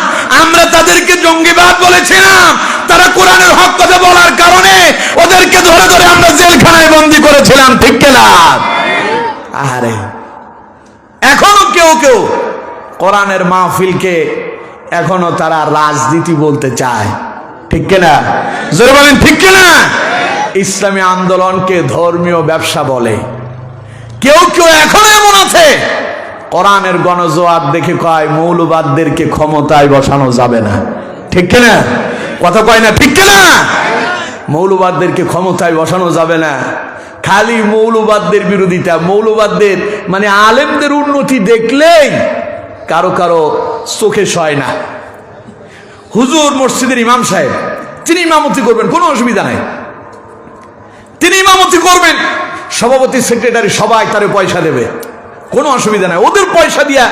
আমরা তাদেরকে জঙ্গিবাদ বলেছিলাম। তারা কোরআনের হক কথা বলার কারণে ওদেরকে ধরে ধরে আমরা জেলখানায় বন্দী করেছিলাম, ঠিক কিনা? আরে এখনো কেউ কেউ কোরআনের মাহফিলকে এখনো তারা রাজনীতি বলতে চায়, ঠিক কিনা? জোরে বলেন ঠিক কিনা? ইসলামী আন্দোলনকে ধর্মীয় ব্যবসা বলে। কেউ কেউ এখনো এমন আছে, কোরআনের গণজোয়ার দেখে কয় মৌলবাদদেরকে ক্ষমতায় বসানো যাবে না, ঠিক কিনা? কথা কয় না, ঠিক কিনা? মৌলবাদদেরকে ক্ষমতায় বসানো যাবে না, খালি মৌলবাদদের বিরোধিতা। মৌলবাদদের মানে আলেমদের উন্নতি দেখলেই কারো কারো চোখে সয় না। হুজুর মসজিদের ইমাম সাহেব, তিনি ইমামতি করবেন, কোনো অসুবিধা নাই, তিনি ইমামতি করবেন, সভাপতি সেক্রেটারি সবাই তারে পয়সা দেবে, কোনো অসুবিধা নাই। ওদের পয়সা দিয়া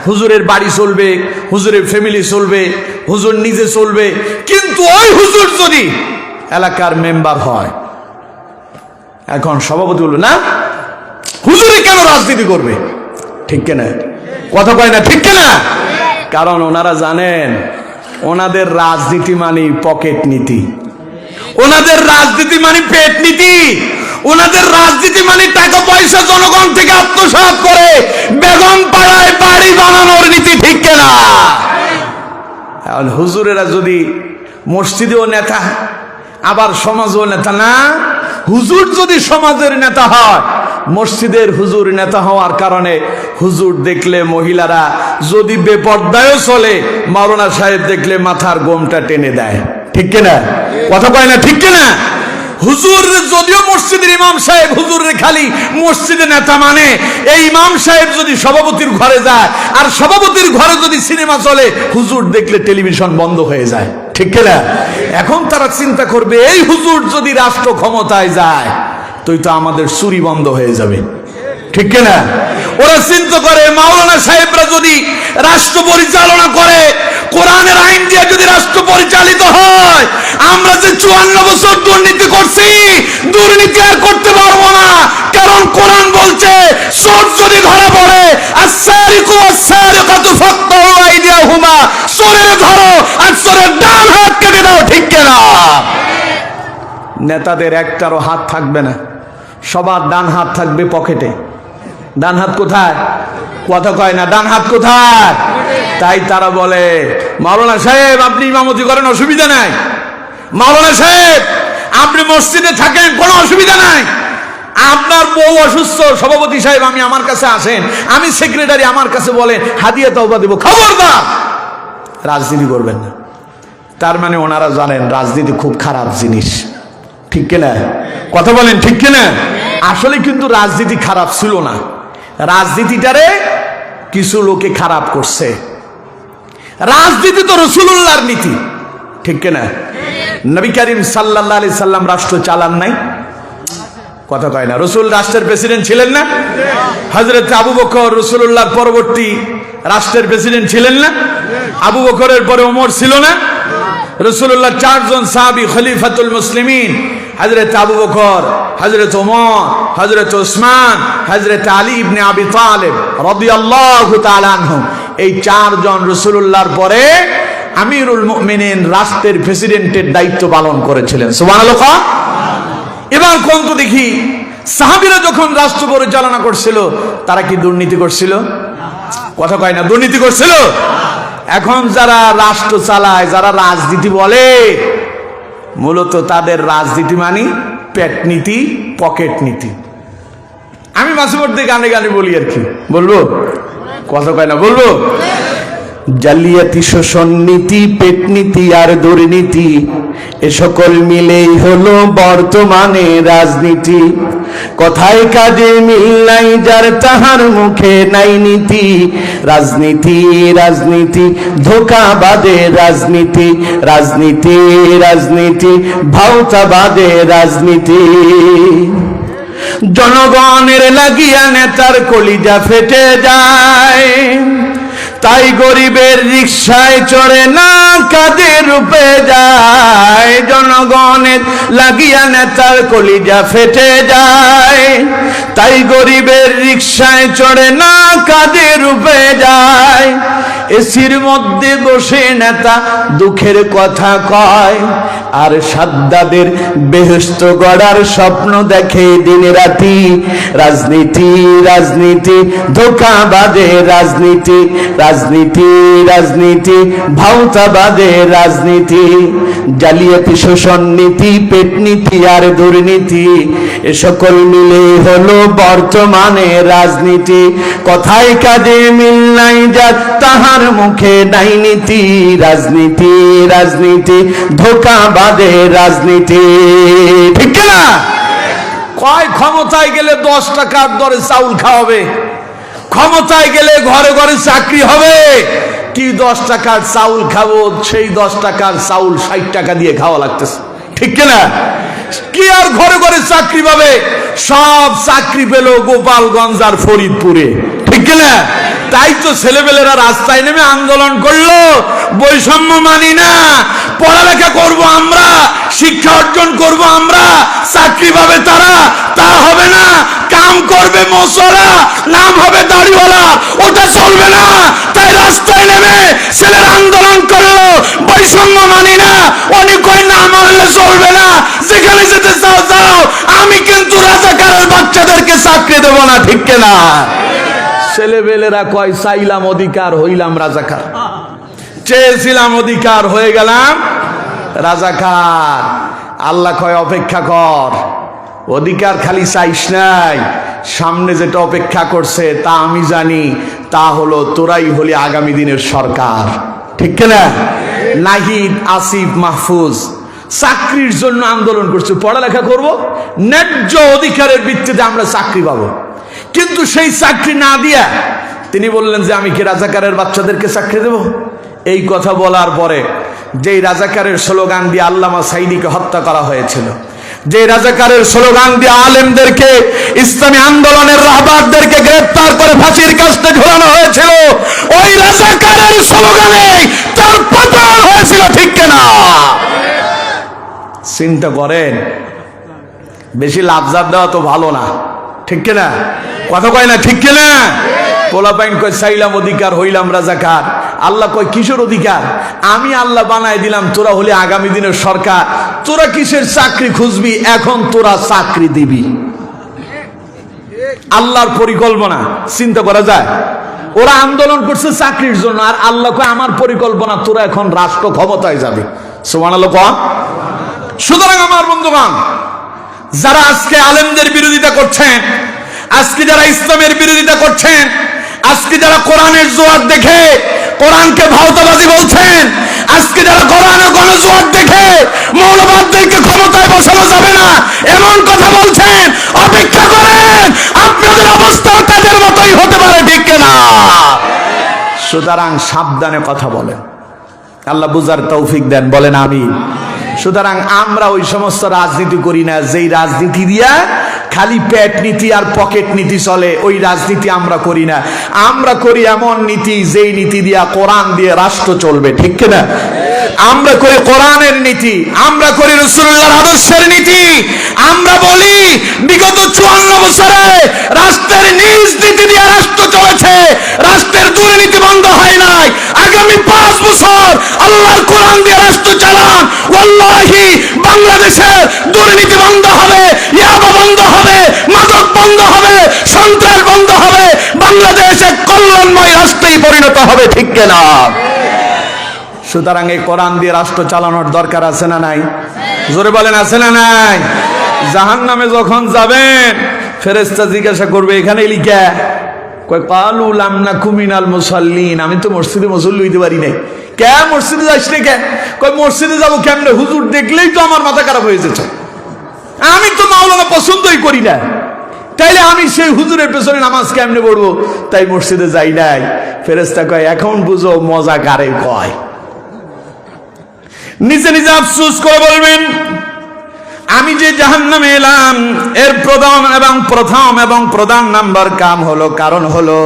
হুজুরের বাড়ি চলবে, হুজুরের ফ্যামিলি চলবে, হুজুর নিজে চলবে। কিন্তু ওই হুজুর যদি এলাকার মেম্বার হয়, এখন সভাপতি বলবে না, হুজুরে কেন রাজনীতি করবে, ঠিক কিনা? কথা কয় না, ঠিক কিনা? কারণ ওনারা জানেন ওনাদের রাজনীতি মানে পকেট নীতি, ওনাদের রাজনীতি মানে পেট নীতি, ওনাদের রাজনীতি মানে টাকা পয়সা জনগণ থেকে আত্মসাৎ করে বেগম পাড়ায় বাড়ি বানানোর নীতি, ঠিক কিনা? হুজুরেরা যদি মসজিদেও নেতা আবার সমাজেও নেতা না, হুজুর যদি সমাজের নেতা হয়, মসজিদের হুজুর নেতা হওয়ার কারণে হুজুর দেখলে মহিলারা যদি বেপর্দায়ও চলে, মাওলানা সাহেব দেখলে মাথার গোমটা টেনে দেয়, ঠিক কিনা? কথা কয় না, ঠিক কিনা? হুজুর যদিও মসজিদের ইমাম সাহেব হুজুরের খালি মসজিদে নেতা মানে, এই ইমাম সাহেব যদি সভাপতির ঘরে যায় আর সভাপতির ঘরে যদি সিনেমা চলে, হুজুর দেখলে টেলিভিশন বন্ধ হয়ে যায়, ঠিক কিনা? এখন তারা চিন্তা করবে এই হুজুর যদি রাষ্ট্র ক্ষমতায় যায় তুই তো আমাদের চুরি বন্ধ হয়ে যাবে, ঠিক কিনা? ওরা চিন্তা করে মাওলানা সাহেবরা যদি রাষ্ট্র পরিচালনা করে, কোরআনের আইন দিয়ে যদি রাষ্ট্র পরিচালিত হয়, আমরা যে 54 বছর দুর্নীতি করছি, দুর্নীতি আর করতে পারবো না। কারণ কোরআন বলছে চোর যদি ধরা পড়ে, আস-সারিকু ওয়াস-সারিকাতু ফাকতাউ আইদিয়াহুমা, চোরের ধরো আর চোরের ডান হাত কেটে দাও, ঠিক কিনা? নেতাদের একটারও হাত থাকবে না, সবার ডান হাত থাকবে পকেটে। ডান হাত কোথায়? কথা কয় না, ডান হাত কোথায়? তাই তারা বলে মাওলানা সাহেব আপনি ইমামতি করেন, অসুবিধা নাই, মাওলানা সাহেব আপনি মসজিদে থাকেন, কোনো অসুবিধা নাই, আপনার বউ অসুস্থ, সভাপতি সাহেব আমি আমার কাছে আসেন, আমি সেক্রেটারি, আমার কাছে বলেন, হাদিয়া তওবা দেব। খবরদার রাজনীতি করবেন না। তার মানে ওনারা জানেন রাজনীতি খুব খারাপ জিনিস, ঠিক কিনা? কথা বলেন, ঠিক কিনা? আসলে কিন্তু রাজনীতি খারাপ ছিল না, রাজনীতিটারে কিছু লোকে খারাপ করছে। রাজনীতি তো রাসূলুল্লাহর নীতি, ঠিক কিনা? নবী করিম সাল্লাল্লাহু আলাইহি সাল্লাম রাষ্ট্র চালান নাই, কথা কয় না? রাসূল রাষ্ট্রের প্রেসিডেন্ট ছিলেন না? হযরত আবু বকর রাসূলুল্লাহর পরবর্তী রাষ্ট্রের প্রেসিডেন্ট ছিলেন না? আবু বকরের পরে ওমর ছিল না? রাসূলুল্লাহ 4 জন সাহাবী খলিফাতুল মুসলিমিন, হযরত আবু বকর, হযরত ওমর, হযরত উসমান, হযরত আলী ইবনে আবি তালিব রাদিয়াল্লাহু তাআলা আনহু, এই 4 জন রাসূলুল্লাহর পরে আমিরুল মুমিনিন রাষ্ট্রের প্রেসিডেন্টের দায়িত্ব পালন করেছিলেন। সুবহানাল্লাহ। এবার কোন তো দেখি সাহাবীরা যখন রাষ্ট্র পরিচালনা করছিল তারা কি দুর্নীতি করছিল? কথা কয় না, দুর্নীতি করছিল? এখন যারা রাষ্ট্র চালায়, যারা রাজনীতি বলে, মূলত তাদের রাজনীতি মানে পেট নীতি, পকেট নীতি। আমি মাঝে মধ্যে গানে গানে বলি আর কি, বলবো? কথা কয় না, বলবো? জালিয়াতি, শোষণ নীতি, পেট নীতি আর দুর্নীতি, এ সকল মিলেই হলো বর্তমানে রাজনীতি। কথায় কাজে মিল নাই যার, তাহার মুখে নাই নীতি। রাজনীতি রাজনীতি, ধোঁকাবাদে রাজনীতি, রাজনীতি রাজনীতি, ভাওতাবাদে রাজনীতি। জনগণের লাগিয়া নেতার কলিজা ফেটে যায়, তাই গরিবের রিকশায় চড়ে না কাঁধে রূপে যায়। জনগণের লাগিয়া নেতার কলিজা ফেটে যায়, তাই গরিবের রিকশায় চড়ে না কাঁধে রূপে যায়। এসির মধ্যে বসে নেতা দুঃখের কথা কয়, আর সাদ্দাদের বেহেশত গড়ার স্বপ্ন দেখে দিন রাতি। রাজনীতি রাজনীতি, ধোঁকাবাদে রাজনীতি, রাজনীতি রাজনীতি, ভাওতাবাদে রাজনীতি। জালিয়াতি, শোষণ নীতি, পেট নীতি আর দুর্নীতি, এ সকল মিলে হলো বর্তমানে রাজনীতি। কথায় কাজে মিল নাই যার, তাহার মুখে নাই নীতি। রাজনীতি রাজনীতি, ধোঁকাবাদে রাজনীতি। ঠিক না? কয় ক্ষমতায় গেলে 10 টাকার দরে চাউল খাওয়াবে, ক্ষমতায় গেলে ঘরে ঘরে চাকরি হবে। কি 10 টাকার চাউল খাবো, সেই 10 টাকার চাউল 60 টাকা দিয়ে খাওয়া লাগতেছে। ঠিক না? কি আর ঘরে ঘরে চাকরি পাবে? সব চাকরি পেল গোপালগঞ্জ আর ফরিদপুরে। ঠিক না? তাই তো ছেলেপেলেরা রাস্তায় নেমে আন্দোলন করলো, বৈষম্য মানি না, পড়ালেখা করব আমরা, শিক্ষা অর্জন করব আমরা, চাকরি পাবে তারা, তা হবে না। কাম করবে মশলা, নাম হবে দাড়িওয়ালা, ওটা চলবে না। তাই রাস্তায় নেমে ছেলেরা আন্দোলন করলো, বৈষম্য মানি না, অনেক না মানলে চলবে না, যেখানে যেতে চাও যাও, আমি কিন্তু রাজাকারের বাচ্চাদেরকে চাকরি দেবো না। ঠিক না? ছেলেবেলেরা কয় চাইলাম অধিকার, হইলাম রাজাকার। চেয়েছিলাম অধিকার, হয়ে গেলাম রাজাকার। আল্লাহ কয় অপেক্ষা কর, অধিকার খালি চাইস নাই, সামনে যেটা অপেক্ষা করছে তা আমি জানি, তা হলো তোরাই হলি আগামী দিনের সরকার। ঠিক না? নাহিদ, আসিফ, মাহফুজ চাকরির জন্য আন্দোলন করছে, পড়ালেখা করব, ন্যায্য অধিকারের ভিত্তিতে আমরা চাকরি পাবো। কিন্তু সেই চাকরি না দিয়া তিনি বললেন যে আমি কি রাজাকারের বাচ্চাদেরকে চাকরি দেব? এই কথা বলার পরে যেই রাজাকারের স্লোগান দিয়ে আল্লামা সাইদিকে হত্যা করা হয়েছিল, যে রাজাকারের স্লোগান দিয়ে আলেমদেরকে, ইসলামী আন্দোলনের রাহবারদেরকে গ্রেফতার করে ফাঁসির কাস্টে ঝোলানো হয়েছিল, ওই রাজাকারের স্লোগানে তার পতন হয়েছিল। ঠিক না? চিন্তা করেন, বেশি লাফঝাপ দেওয়া তো ভালো না। ঠিক না? কথা কয় না? ঠিক না? পোলাপাইন কয় চাইলাম অধিকার, হইলাম রাজাকার। আল্লাহ কয় কিসের অধিকার? আমি আল্লাহ বানায় দিলাম, তোরা হলে আগামী দিনের সরকার, তোরা কিসের চাকরি খুঁজবি? এখন তোরা চাকরি দিবি। আল্লাহর পরিকল্পনা চিন্তা করা যায়? ওরা আন্দোলন করছে চাকরির জন্য, আর আল্লাহ কয় আমার পরিকল্পনা, তোরা এখন রাষ্ট্র ক্ষমতায় যাবে। সুবহানাল্লাহ। সুতরাং আমার বন্ধুগণ, যারা আজকে আলেমদের বিরোধিতা করছেন, আজকে যারা ইসলামের বিরোধিতা করছেন, আজকে যারা কোরআনের জোয়ার দেখে কোরআনকে ভাওতাবাজি বলছেন, আজকে যারা কোরআনের গণজোয়ার দেখে মৌলবাদদেরকে ক্ষমতায় বসানো যাবে না এমন কথা বলছেন, অপেক্ষা করেন, আপনাদের অবস্থা তাদের মতোই হতে পারে। ঠিক না? সুতরাং সাবধানে কথা বলেন, আল্লাহ বুঝার তৌফিক দেন, বলেন আমিন। সুতরাং আমরা ওই সমস্ত রাজনীতি করি না যেই রাজনীতি দিয়া খালি পেট নীতি আর পকেট নীতি চলে, ওই রাজনীতি আমরা করি না। আমরা করি এমন নীতি যেই নীতি দিয়া কোরআন দিয়ে রাষ্ট্র চলবে। ঠিক না? আমরা করি কোরআনের নীতি, আমরা করি রাসূলুল্লাহর আদর্শের নীতি। আমরা বলি বিগত 54 বছরে রাষ্ট্রের নিজ নীতি দিয়ে রাষ্ট্র চলেছে, রাষ্ট্রের দুর্নীতি বন্ধ হয় নাই। আগামী 5 বছর আল্লাহ কোরআন দিয়ে রাষ্ট্র চালান, ওয়াল্লাহি বাংলাদেশের দুর্নীতি বন্ধ হবে, ইয়াবা বন্ধ হবে, মাদক বন্ধ হবে, সন্ত্রাস বন্ধ হবে, বাংলাদেশ এক কল্যাণময় রাষ্ট্রেই পরিণত হবে, ঠিক কিনা? সুতরাং এই কোরআন দিয়ে রাষ্ট্র চালানোর দরকার আছে না নাই? জোরে বলেন, আছে না নাই? জাহান্নামে যখন যাবেন ফেরেশতা জিজ্ঞাসা করবে এখানে লিখা, কয় কালু লাম নাকু মিনাল মুসাল্লিন, আমি তো মসজিদে মুসল্লি হইতে পারি নাই। কে মসজিদে যাস না কে? কয় মসজিদে যাবো কেমনে, হুজুর দেখলেই তো আমার মাথা খারাপ হয়ে যেত, আমি তো মাওলানা পছন্দই করি না, তাইলে আমি সেই হুজুরের পেছনে নামাজ কেমনে পড়বো, তাই মসজিদে যাই নাই। ফেরেশতা কয় এখন বুঝো মজা কারে কয়। নিজে নিজে আফসোস করে বলবেন আমি যে জাহান্নামে এলাম এর প্রধান নাম্বার কাম হলো, কারণ হলো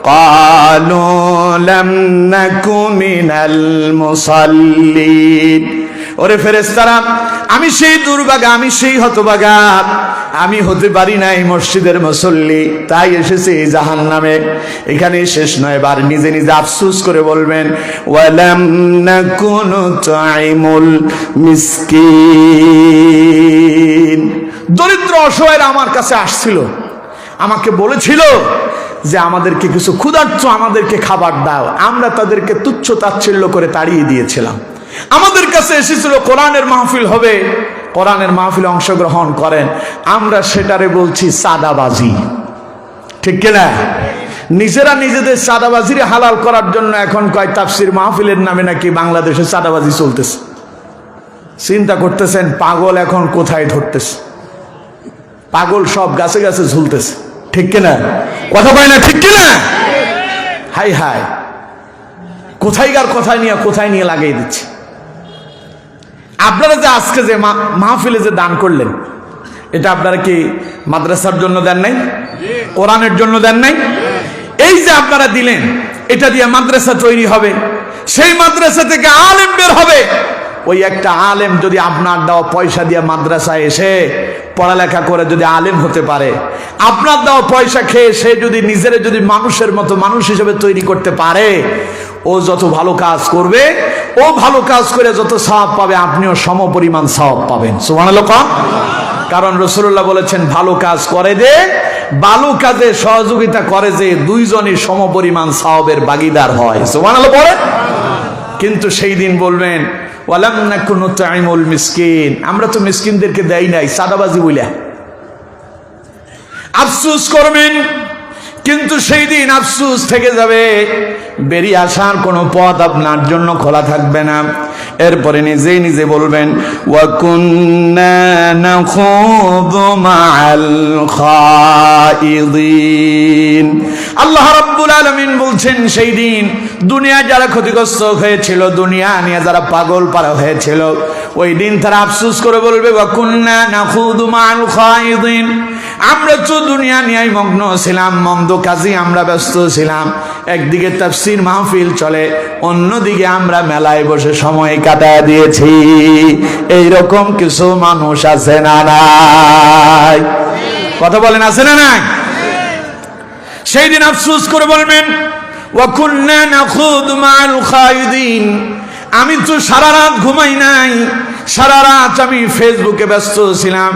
ক্বালু লাম নাকু মিনাল মুসাল্লিন। ওরে ফেরেশতারা, আমি সেই দুর্ভাগা, আমি সেই হতভাগা, আমি হতে পারি নাই মসজিদের মুসল্লি, তাই এসেছি জাহান্নামে। এখানে শেষ নয়, এবার নিজে নিজে আফসোস করে বলবেন ওয়ালাম নাকু নুতঈমুল মিসকিন। দরিদ্র অসহায়রা আমার কাছে আসছিল, আমাকে বলেছিল যে আমাদেরকে কিছু ক্ষুধার্ত, আমাদেরকে খাবার দাও। আমরা তাদেরকে তুচ্ছ তাচ্ছিল্য করে তাড়িয়ে দিয়েছিলাম। আমাদের কাছে এসেছিল কোরআনের মাহফিল হবে, কোরআনের মাহফিলে অংশগ্রহণ করেন, আমরা সেটারে বলছি সাদাবাজি, ঠিক কিনা? নিজেরা নিজেদের সাদাবাজিরে হালাল করার জন্য এখন কয় তাফসির মাহফিলের নামে নাকি বাংলাদেশে সাদাবাজি চলতেছে। চিন্তা করতেছেন পাগল এখন কোথায় ধরতেছে? পাগল সব গাছে গাছে ঝুলতেছে, ঠিক কিনা? কথা কয় না, ঠিক কিনা? হাই হাই, কোথায়কার কোথায় নিয়ে লাগিয়ে দিচ্ছে। আপনারা যে আজকে যে মাহফিলে যে দান করলেন, এটা আপনারা কি মাদ্রাসার জন্য দেন নাই? কোরআনের জন্য দেন নাই? এই যে আপনারা দিলেন, এটা দিয়ে মাদ্রাসা তৈরি হবে, সেই মাদ্রাসা থেকে আলেম বের হবে। ওই একটা আলেম যদি আপনার দেওয়া পয়সা দিয়ে মাদ্রাসায় এসে পড়ালেখা করে যদি আলেম হতে পারে, আপনার দেওয়া পয়সা খেয়ে সে যদি নিজের যদি মানুষের মতো মানুষ হিসেবে তৈরি করতে পারে, ও যত ভালো কাজ করবে, ও ভালো কাজ করে যত সওয়াব পাবে, আপনিও সমপরিমাণ সওয়াব পাবেন। সুবহানাল্লাহ। কারণ রাসূলুল্লাহ বলেছেন ভালো কাজ করে যে, ভালো কাজে সহযোগিতা করে যে, দুইজনই সমপরিমাণ সওয়াবের ভাগীদার হয়। সুবহানাল্লাহ পড়ে। কিন্তু সেই দিন বলবেন ওয়ালাম নাকু নুতঈমুল মিসকিন, আমরা তো মিসকিনদেরকে দেই নাই, সাদাবাজি বইলা আফসোস করবেন। কিন্তু সেই দিন আফসোস থেকে যাবে, বেরিয়ে আসার কোনো পথ আপনার জন্য খোলা থাকবে না। এরপরে নিজেই নিজে বলবেন ওয়া কুন্না নাখুযু মাআল খাইদিন। আল্লাহ রাব্বুল আলামিন বলছেন সেই দিন দুনিয়া যারা ক্ষতিগ্রস্ত হয়েছিল, দুনিয়া নিয়ে যারা পাগল পারা হয়েছিল, ওই দিন তারা আফসোস করে বলবে ওয়া কুন্না নাখুযু মাআল খাইদিন, আমরা তো দুনিয়া নিয়ে মগ্ন ছিলাম, মন্দ কাজে আমরা ব্যস্ত ছিলাম। একদিকে তাফসীর মাহফিল চলে, অন্যদিকে আমরা মেলায় বসে সময় কাটায় দিয়েছি। এইরকম কিছু মানুষ আছে না নাই? কথা বলেন, আছে না নাই? সেই দিন আফসোস করে বলবেন ওয়া কুন্না নাখুযু মাআল খাইদিন, আমি তো সারা রাত ঘুমাই নাই, সারা রাত আমি ফেসবুকে ব্যস্ত ছিলাম,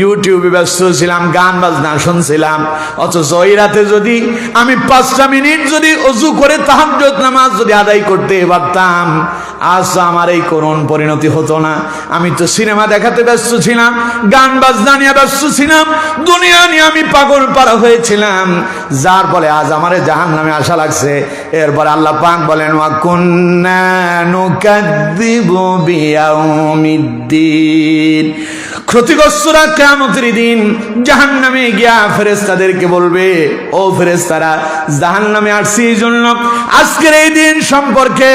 ইউটিউবে ব্যস্ত ছিলাম, গান বাজনা শুনছিলাম। অথচ ওই রাতে যদি আমি 5টা মিনিট যদি ওযু করে তাহাজ্জুদ নামাজ যদি আদায় করতে পারতাম, আজ আমার এই করুণ পরিণতি হতো না। আমি তো সিনেমা দেখাতে ব্যস্ত ছিলাম, গান বাজনা নিয়ে ব্যস্ত ছিলাম, দুনিয়া নিয়ে আমি পাগল পারা হয়েছিলাম, যার ফলে আজ আমারে জাহান্নামে আসা লাগছে। এরপর আল্লাহ পাক বলেন ওয়া কুন্না নুকাযযিবু বিয়াউমিদ্দিন, ক্ষতিগ্রস্তরা কিয়ামতের দিন জাহান্নামে গিয়া ফেরেশতাদেরকে বলবে ও ফেরেশতারা, জাহান্নামে আসছি এই জন্য আজকের এই দিন সম্পর্কে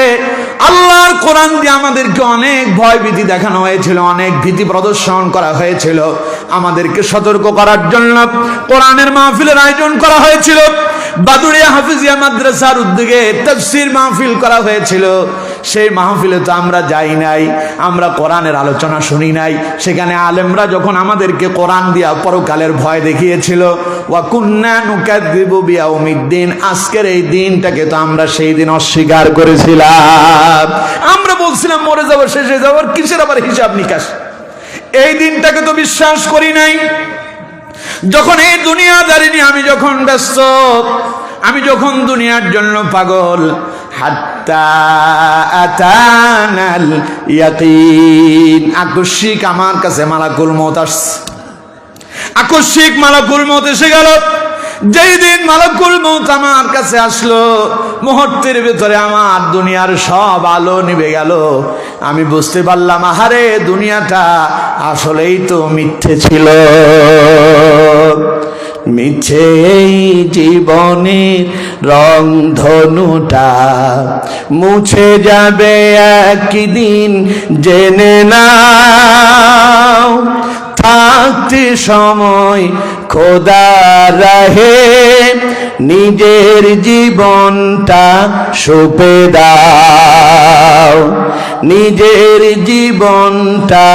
আল্লাহর কোরআন দিয়ে আমাদেরকে অনেক ভয় ভীতি দেখানো হয়েছিল, অনেক ভীতি প্রদর্শন করা হয়েছিল, আমাদেরকে সতর্ক করার জন্য কোরআনের মাহফিলের আয়োজন করা হয়েছিল, বাদুড়িয়া হাফিজিয়া মাদ্রাসার উদ্যোগে তাফসীর মাহফিল করা হয়েছিল। সেই মাহফিলে তো আমরা যাই নাই, আমরা কোরআনের আলোচনা শুনি নাই। সেখানে আলেমরা যখন আমাদেরকে কোরআন দিয়া পরকালের ভয় দেখিয়েছিল, ওয়া কুন্না নুকাযযিবু বিয়াউমিদ্দিন, আজকের এই দিনটাকে তো আমরা সেই দিন অস্বীকার করেছিলাম। আমরা বলছিলাম মরে যাবো, শেষ হয়ে যাবো, কিসের আবার হিসাব নিকাশ। এই দিনটাকে তো বিশ্বাস করি নাই। যখন এই দুনিয়াদারি নিয়ে আমি যখন ব্যস্ত, আমি যখন দুনিয়ার জন্য পাগল, হাত্তা আতানাল ইয়াকিন, আকস্মিক আমার কাছে মালাকুল মউত আসছে। আকস্মিক মালাকুল মউত এসে গেল। যেই দিন মালাকুল মউত আমার কাছে আসলো, মুহূর্তের ভিতরে আমার দুনিয়ার সব আলো নিভে গেল। আমি বুঝতে পারলাম, আহারে দুনিয়াটা আসলেই তো মিথ্যে ছিল। মিছে এই জীবনের রং ধনুটা মুছে যাবে একদিন, জেনে নাও। থাকতে সময় খোদা রাহে, নিজের জীবনটা সঁপে দাও, নিজের জীবনটা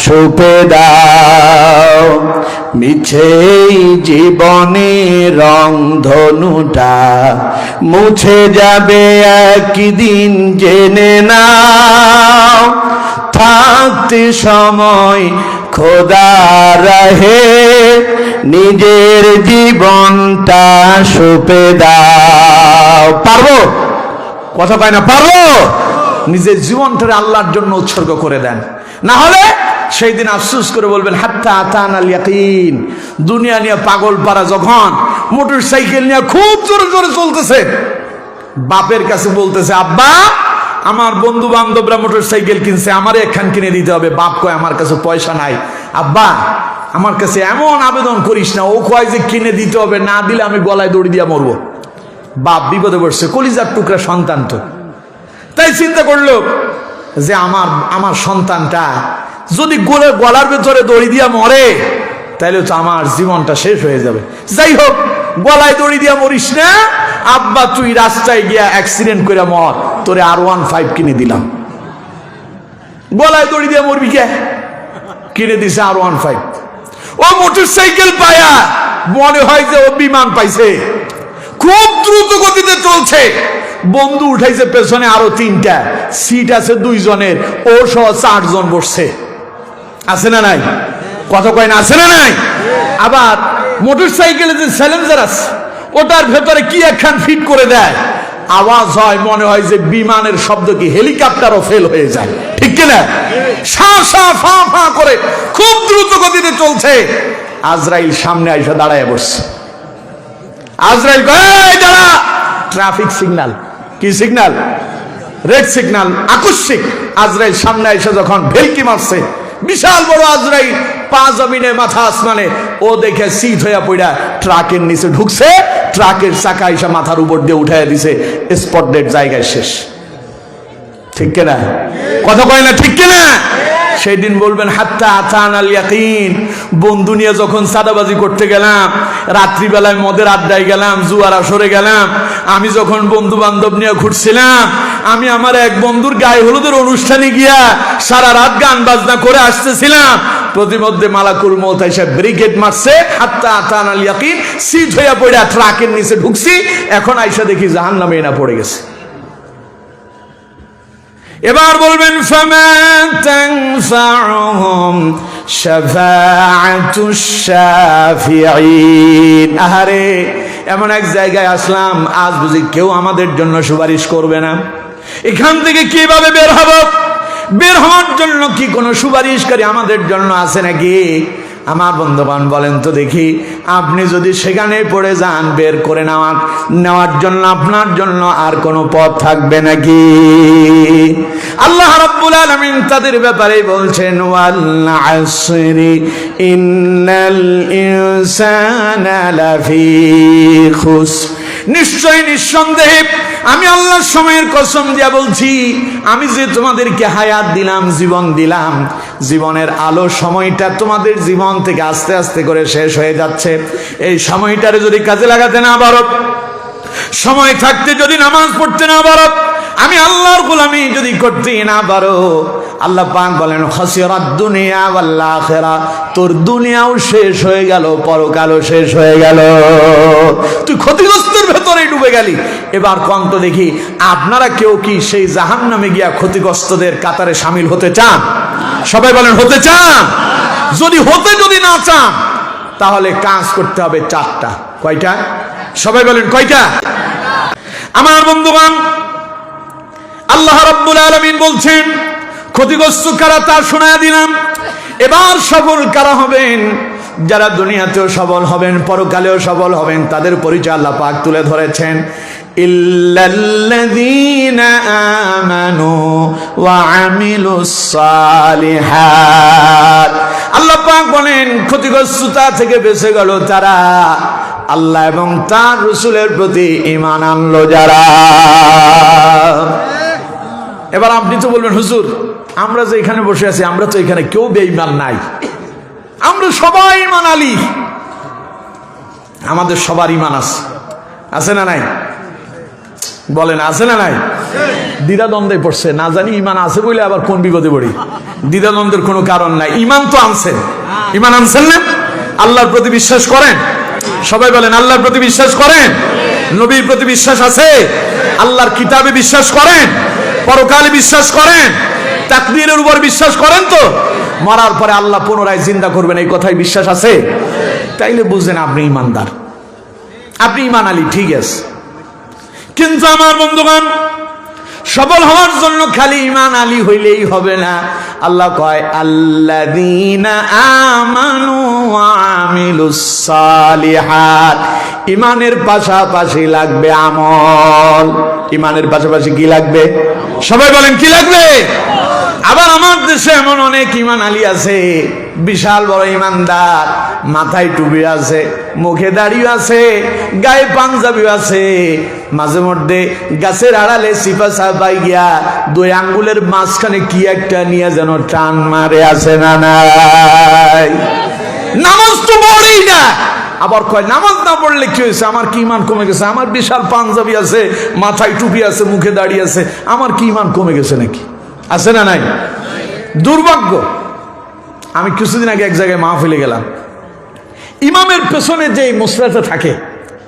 সঁপে দাও। মিছে জীবনে রং ধনুটা মুছে যাবে একদিন, জেনে নাও। থাকতে সময় খোদা রাহে, নিজের জীবনটা সঁপে দাও। পারবো? কথা পায় না, পারবো? নিজের জীবনটা আল্লাহর জন্য উৎসর্গ করে দেন, না হলে সেই দিন আফসোস করে বলবেন হাত্তা আতানাল ইয়াকিন। দুনিয়া নিয়ে পাগল পারা যখন মোটর সাইকেল নিয়ে খুব জোরে জোরে চলতেছে, বাপের কাছে বলতেছে, আব্বা আমার বন্ধু বান্ধবরা মোটর সাইকেল কিনছে, আমারে একখান কিনে দিতে হবে। বাপ কয় আমার কাছে পয়সা নাই। আব্বা আমার কাছে এমন আবেদন করিস না, ও কয় যে কিনে দিতে হবে, না দিলে আমি গলায় দড়ি দিয়া মরবো। বাপ বিপদে পড়ছে, কলিজার টুকরা সন্তান তো। তাই চিন্তা করলো যে আমার সন্তানটা যদি গলার ভেতরে দড়ি দিয়া মরে, তাহলে তো আমার জীবনটা শেষ হয়ে যাবে। যাই হোক, গলায় দড়ি দিয়া মরিস না আব্বা, তুই রাস্তায় গিয়া অ্যাক্সিডেন্ট করে মর, তোরে R15 কিনে দিলাম। গলায় দড়ি দিয়া মরবি কে? কিনে দিছে R15। ও মোটর সাইকেল পায়া মনে হয় যে ও বিমান পাইছে, খুব দ্রুত গতিতে চলছে। বন্ধু উঠাইছে পেছনে আরো 3টা, সিট আছে 2 জনের, ও সহ 4 জন বসছে। আছে না নাই? কথা কয় না, আছে না নাই? আবার মোটর সাইকেলে যে স্যালেঞ্জার আছে, ওটার ভেতরে কি একখান ফিট করে দেয়, আওয়াজ হয় মনে হয় যে বিমানের শব্দ, কি হেলিকপ্টারও ফেল হয়ে যায়। ঠিক কিনা? সা সা ফা ফা করে খুব দ্রুত গতিতে চলছে। আজরাইল সামনে আইসা দাঁড়ায় বসছে। আজরাইল কয় দাঁড়া, ট্রাফিক সিগন্যাল। কি সিগন্যাল? Red signal. আকস্মিক আজরাইল সামনে আইসা যখন ভেলকি মারছে, বিশাল বড় আজরাইল, পা জমিনে মাথা আসমানে, ও দেখে সিট হইয়া পড়া ট্রাকের নিচে ঢুকছে। ট্রাকের চাকা আইসা মাথার উপর দিয়ে উঠাইয়া দিছে, স্পট ডেড, জায়গায় শেষ। ঠিক কিনা? কথা কয় না, ঠিক কিনা? সেই দিন বলবেন হাত্তা আতানাল ইয়াকিন। বন্ধু নিয়ে যখন সাদাবাজি করতে গেলাম, রাত্রিবেলায় মদের আড্ডায় গেলাম, জুয়ার আসরে গেলাম, আমি যখন বন্ধু বান্ধব নিয়ে ঘুরছিলাম, আমি আমার এক বন্ধুর গায়ে হলুদের অনুষ্ঠানে গিয়া সারা রাত গান বাজনা করে আসতেছিলাম, প্রতিমধ্যে মালাকুল মউত এসে ব্রিগেড মারছে। হাত্তা আতানাল ইয়াকিন, সিট হইয়া পড়া ট্রাকের নিচে ঢুকছি। এখন আইসা দেখি জাহান্নামে না পড়ে গেছে। এবার বলবেন ফামা তানফাউহুম শাফাআতুশ শাফিঈন। আহারে, এমন এক জায়গায় আসলাম, আজ বুঝি কেউ আমাদের জন্য সুপারিশ করবে না। এখান থেকে কিভাবে বের হব? বের হওয়ার জন্য কি কোনো সুপারিশকারী আমাদের জন্য আছে নাকি? আমার বন্ধুবান বলেন তো দেখি, আপনি যদি সেখানে পড়ে যান, বের করে নেওয়ার জন্য আপনার জন্য আর কোনো পথ থাকবে নাকি? আল্লাহ রাব্বুল আলামিন তাদের ব্যাপারে বলছেন, ওয়াল আসরি ইন্নাল ইনসানা লাফি খুসর। নিশ্চয় নিঃসন্দেহে আমি আল্লাহর সময়ের কসম দিয়া বলছি, আমি যে তোমাদেরকে হায়াত দিলাম, জীবন দিলাম, জীবনের আলো সময়টা তোমাদের জীবন থেকে আস্তে আস্তে করে শেষ হয়ে যাচ্ছে। এই সময়টারে যদি কাজে লাগাতে না পারো, সময় থাকতে যদি নামাজ পড়তে না পারো, আমি আল্লাহর গোলামি যদি করতে না পারো, আল্লাহ পাক বলেন খাসিরাত দুনিয়া ওয়াল আখিরা, তোর দুনিয়াও শেষ হয়ে গেল, পরকালও শেষ হয়ে গেল, তুই ক্ষতিগ্রস্তের ভেতরে ডুবে গেলি। এবার কোন তো দেখি, আপনারা কেউ কি সেই জাহান্নামে গিয়া ক্ষতিগ্রস্তদের কাতারে শামিল হতে চান? সবাই বলেন হতে চান? যদি না চান, তাহলে কাজ করতে হবে চারটা। কয়টা? সবাই বলেন কয়টা? আমার বন্ধুগণ, আল্লাহ রাব্বুল আলামিন বলছেন ক্ষতিগ্রস্ত কারা তা শোনায়া দিলাম। এবার সফল কারা হবেন? যারা দুনিয়াতেও সফল হবেন, পরকালেও সফল হবেন, তাদের পরিচয় আল্লাহ পাক তুলে ধরেছেন। ইল্লাল্লাযীনা আমানু ওয়া আমিলুস সালিহাত। আল্লাহ পাক বলেন ক্ষতিগ্রস্ততা থেকে বেঁচে গেল তারা, আল্লাহ এবং তার রাসূলের প্রতি ঈমান আনলো যারা। এবার আপনি তো বলবেন হুজুর, আমরা যে এখানে বসে আছি, আমরা তো এখানে কেউ বেঈমান নাই, আমরা সবাই ঈমান আলী। আমাদের সবার ঈমান আছে না নাই? বলেন আছে না নাই? দ্বিধাদ্বন্দ্বে পড়ছে, না জানি ঈমান আছে বলে আবার কোন বিপদে পড়ি। দ্বিধাদ্বন্দ্বের কোনো কারণ নাই, ঈমান তো আনছেন। ঈমান আনছেন না? আল্লাহর প্রতি বিশ্বাস করেন? সবাই বলেন আল্লাহর প্রতি বিশ্বাস করেন? নবীর প্রতি বিশ্বাস আছে? আল্লাহর কিতাবে বিশ্বাস করেন? পরকালে বিশ্বাস করেন? তাকদীরের উপর বিশ্বাস করেন? তো মরার পরে আল্লাহ পুনরায় জিন্দা করবেন, এই কথায় বিশ্বাস আছে? তাইলে বুঝলেন আপনি ঈমানদার, আপনি ঈমান আলী, ঠিক আছে। কিন্তু আমার বন্ধুগণ, সফল হওয়ার জন্য খালি ঈমান আলী হইলেই হবে না। আল্লাহ কয় আল্লাযীনা আমানু ওয়া আমিলুস সালিহাত। ঈমানের পাশাপাশি লাগবে আমল। ঈমানের পাশাপাশি কি লাগবে? সবাই বলেন কি লাগবে? আবার আমার দেশে এমন অনেক ঈমান আলী আছে, বিশাল বড় ঈমানদার, মাথায় টুপি আছে, মুখে দাড়িও আছে, গায়ে পাঞ্জাবিও আছে, মাঝে মধ্যে গাছের আড়ালে সিপা সাপাই গিয়া দুই আঙ্গুলের মাঝখানে কি একটা নিয়ে যেন টান মারে, আছে না নাই? নামাজ তো পড়েই না, আবার কয় নামাজ না পড়লে কি হয়েছে, আমার কি ঈমান কমে গেছে? আমার বিশাল পাঞ্জাবি আছে, মাথায় টুপি আছে, মুখে দাড়ি আছে, আমার কি ঈমান কমে গেছে নাকি? আছে না নাই? দুর্ভাগ্য। আমি কিছুদিন আগে এক জায়গায় মাহফিলে গেলাম, ইমামের পেছনে যে মুসলাটা থাকে,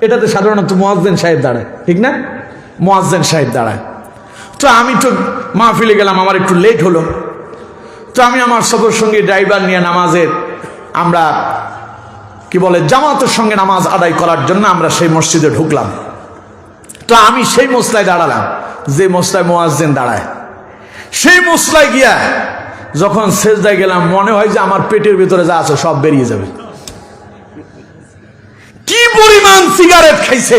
এটাতে সাধারণত মুয়াজ্জিন সাহেব দাঁড়ায়, ঠিক না? মুয়াজ্জিন সাহেব দাঁড়ায়। তো আমি তো মাহফিলে গেলাম, আমার একটু লেট হলো, তো আমি আমার সফর সঙ্গী ড্রাইভার নিয়ে নামাজের, আমরা কি বলে জামাতের সঙ্গে নামাজ আদায় করার জন্য আমরা সেই মসজিদে ঢুকলাম। তো আমি সেই মসলায় দাঁড়ালাম যে মসলায় মুয়াজ্জিন দাঁড়ায়। সেই মসলায় গিয়া যখন সেজদায় গেলাম, মনে হয় যে আমার পেটের ভিতরে যা আছে সব বেরিয়ে যাবে। কি পরিমাণ সিগারেট খাইছে!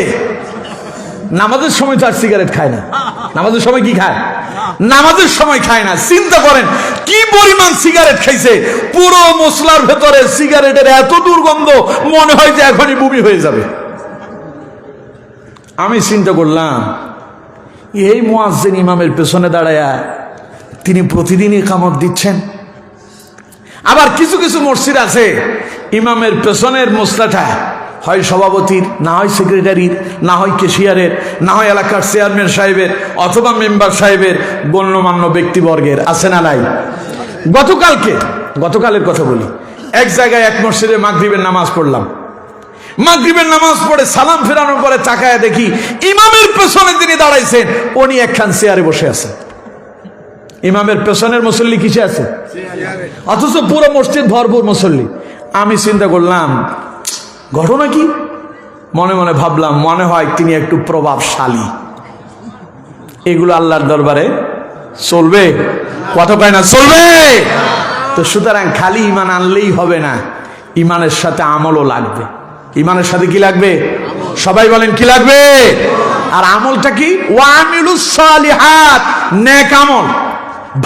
নামাজের সময় তো আর সিগারেট খায় না। নামাজের সময় কি খায়? নামাজের সময় খায় না। চিন্তা করেন কি পরিমাণ সিগারেট খাইছে। পুরো মসলার ভেতরে সিগারেটের এত দুর্গন্ধ, মনে হয় যে এখনই বমি হয়ে যাবে। আমি চিন্তা করলাম, এই মুয়াজ্জিন ইমামের পেছনে দাঁড়ায়া তিনি প্রতিদিনই ইকামত দিচ্ছেন। আবার কিছু কিছু মসজিদ আছে, ইমামের পেছনের মসলাটা হয় সভাপতির, না হয় সেক্রেটারির, না হয় ক্যাশিয়ারের, না হয় এলাকার চেয়ারম্যান সাহেবের, অথবা মেম্বার সাহেবের, গণ্যমান্য ব্যক্তিবর্গের, আছে না নাই? গতকালের কথা বলি, এক জায়গায় এক মসজিদে মাগরিবের নামাজ পড়লাম। মাগরিবের নামাজ পড়ে সালাম ফেরানোর পরে তাকায় দেখি ইমামের পেছনে তিনি দাঁড়াইছেন, উনি একখান চেয়ারে বসে আছেন। ইমামের পেছনের মুসল্লি কিসে আছে? অথচ পুরো মসজিদ ভরপুর মুসল্লি। আমি চিন্তা করলাম ঘটনা কি? মনে মনে ভাবলাম, মনে হয় তিনি একটু প্রভাবশালী। এগুলো আল্লাহর দরবারে চলবে? কত পায় না চলবে। তো সুতরাং খালি ঈমান আনলেই হবে না, ঈমানের সাথে আমলও লাগবে। ঈমানের সাথে কি লাগবে? সবাই বলেন কি লাগবে? আর আমলটা কি? ওয়া আমিলুস সালিহাত, নেক আমল,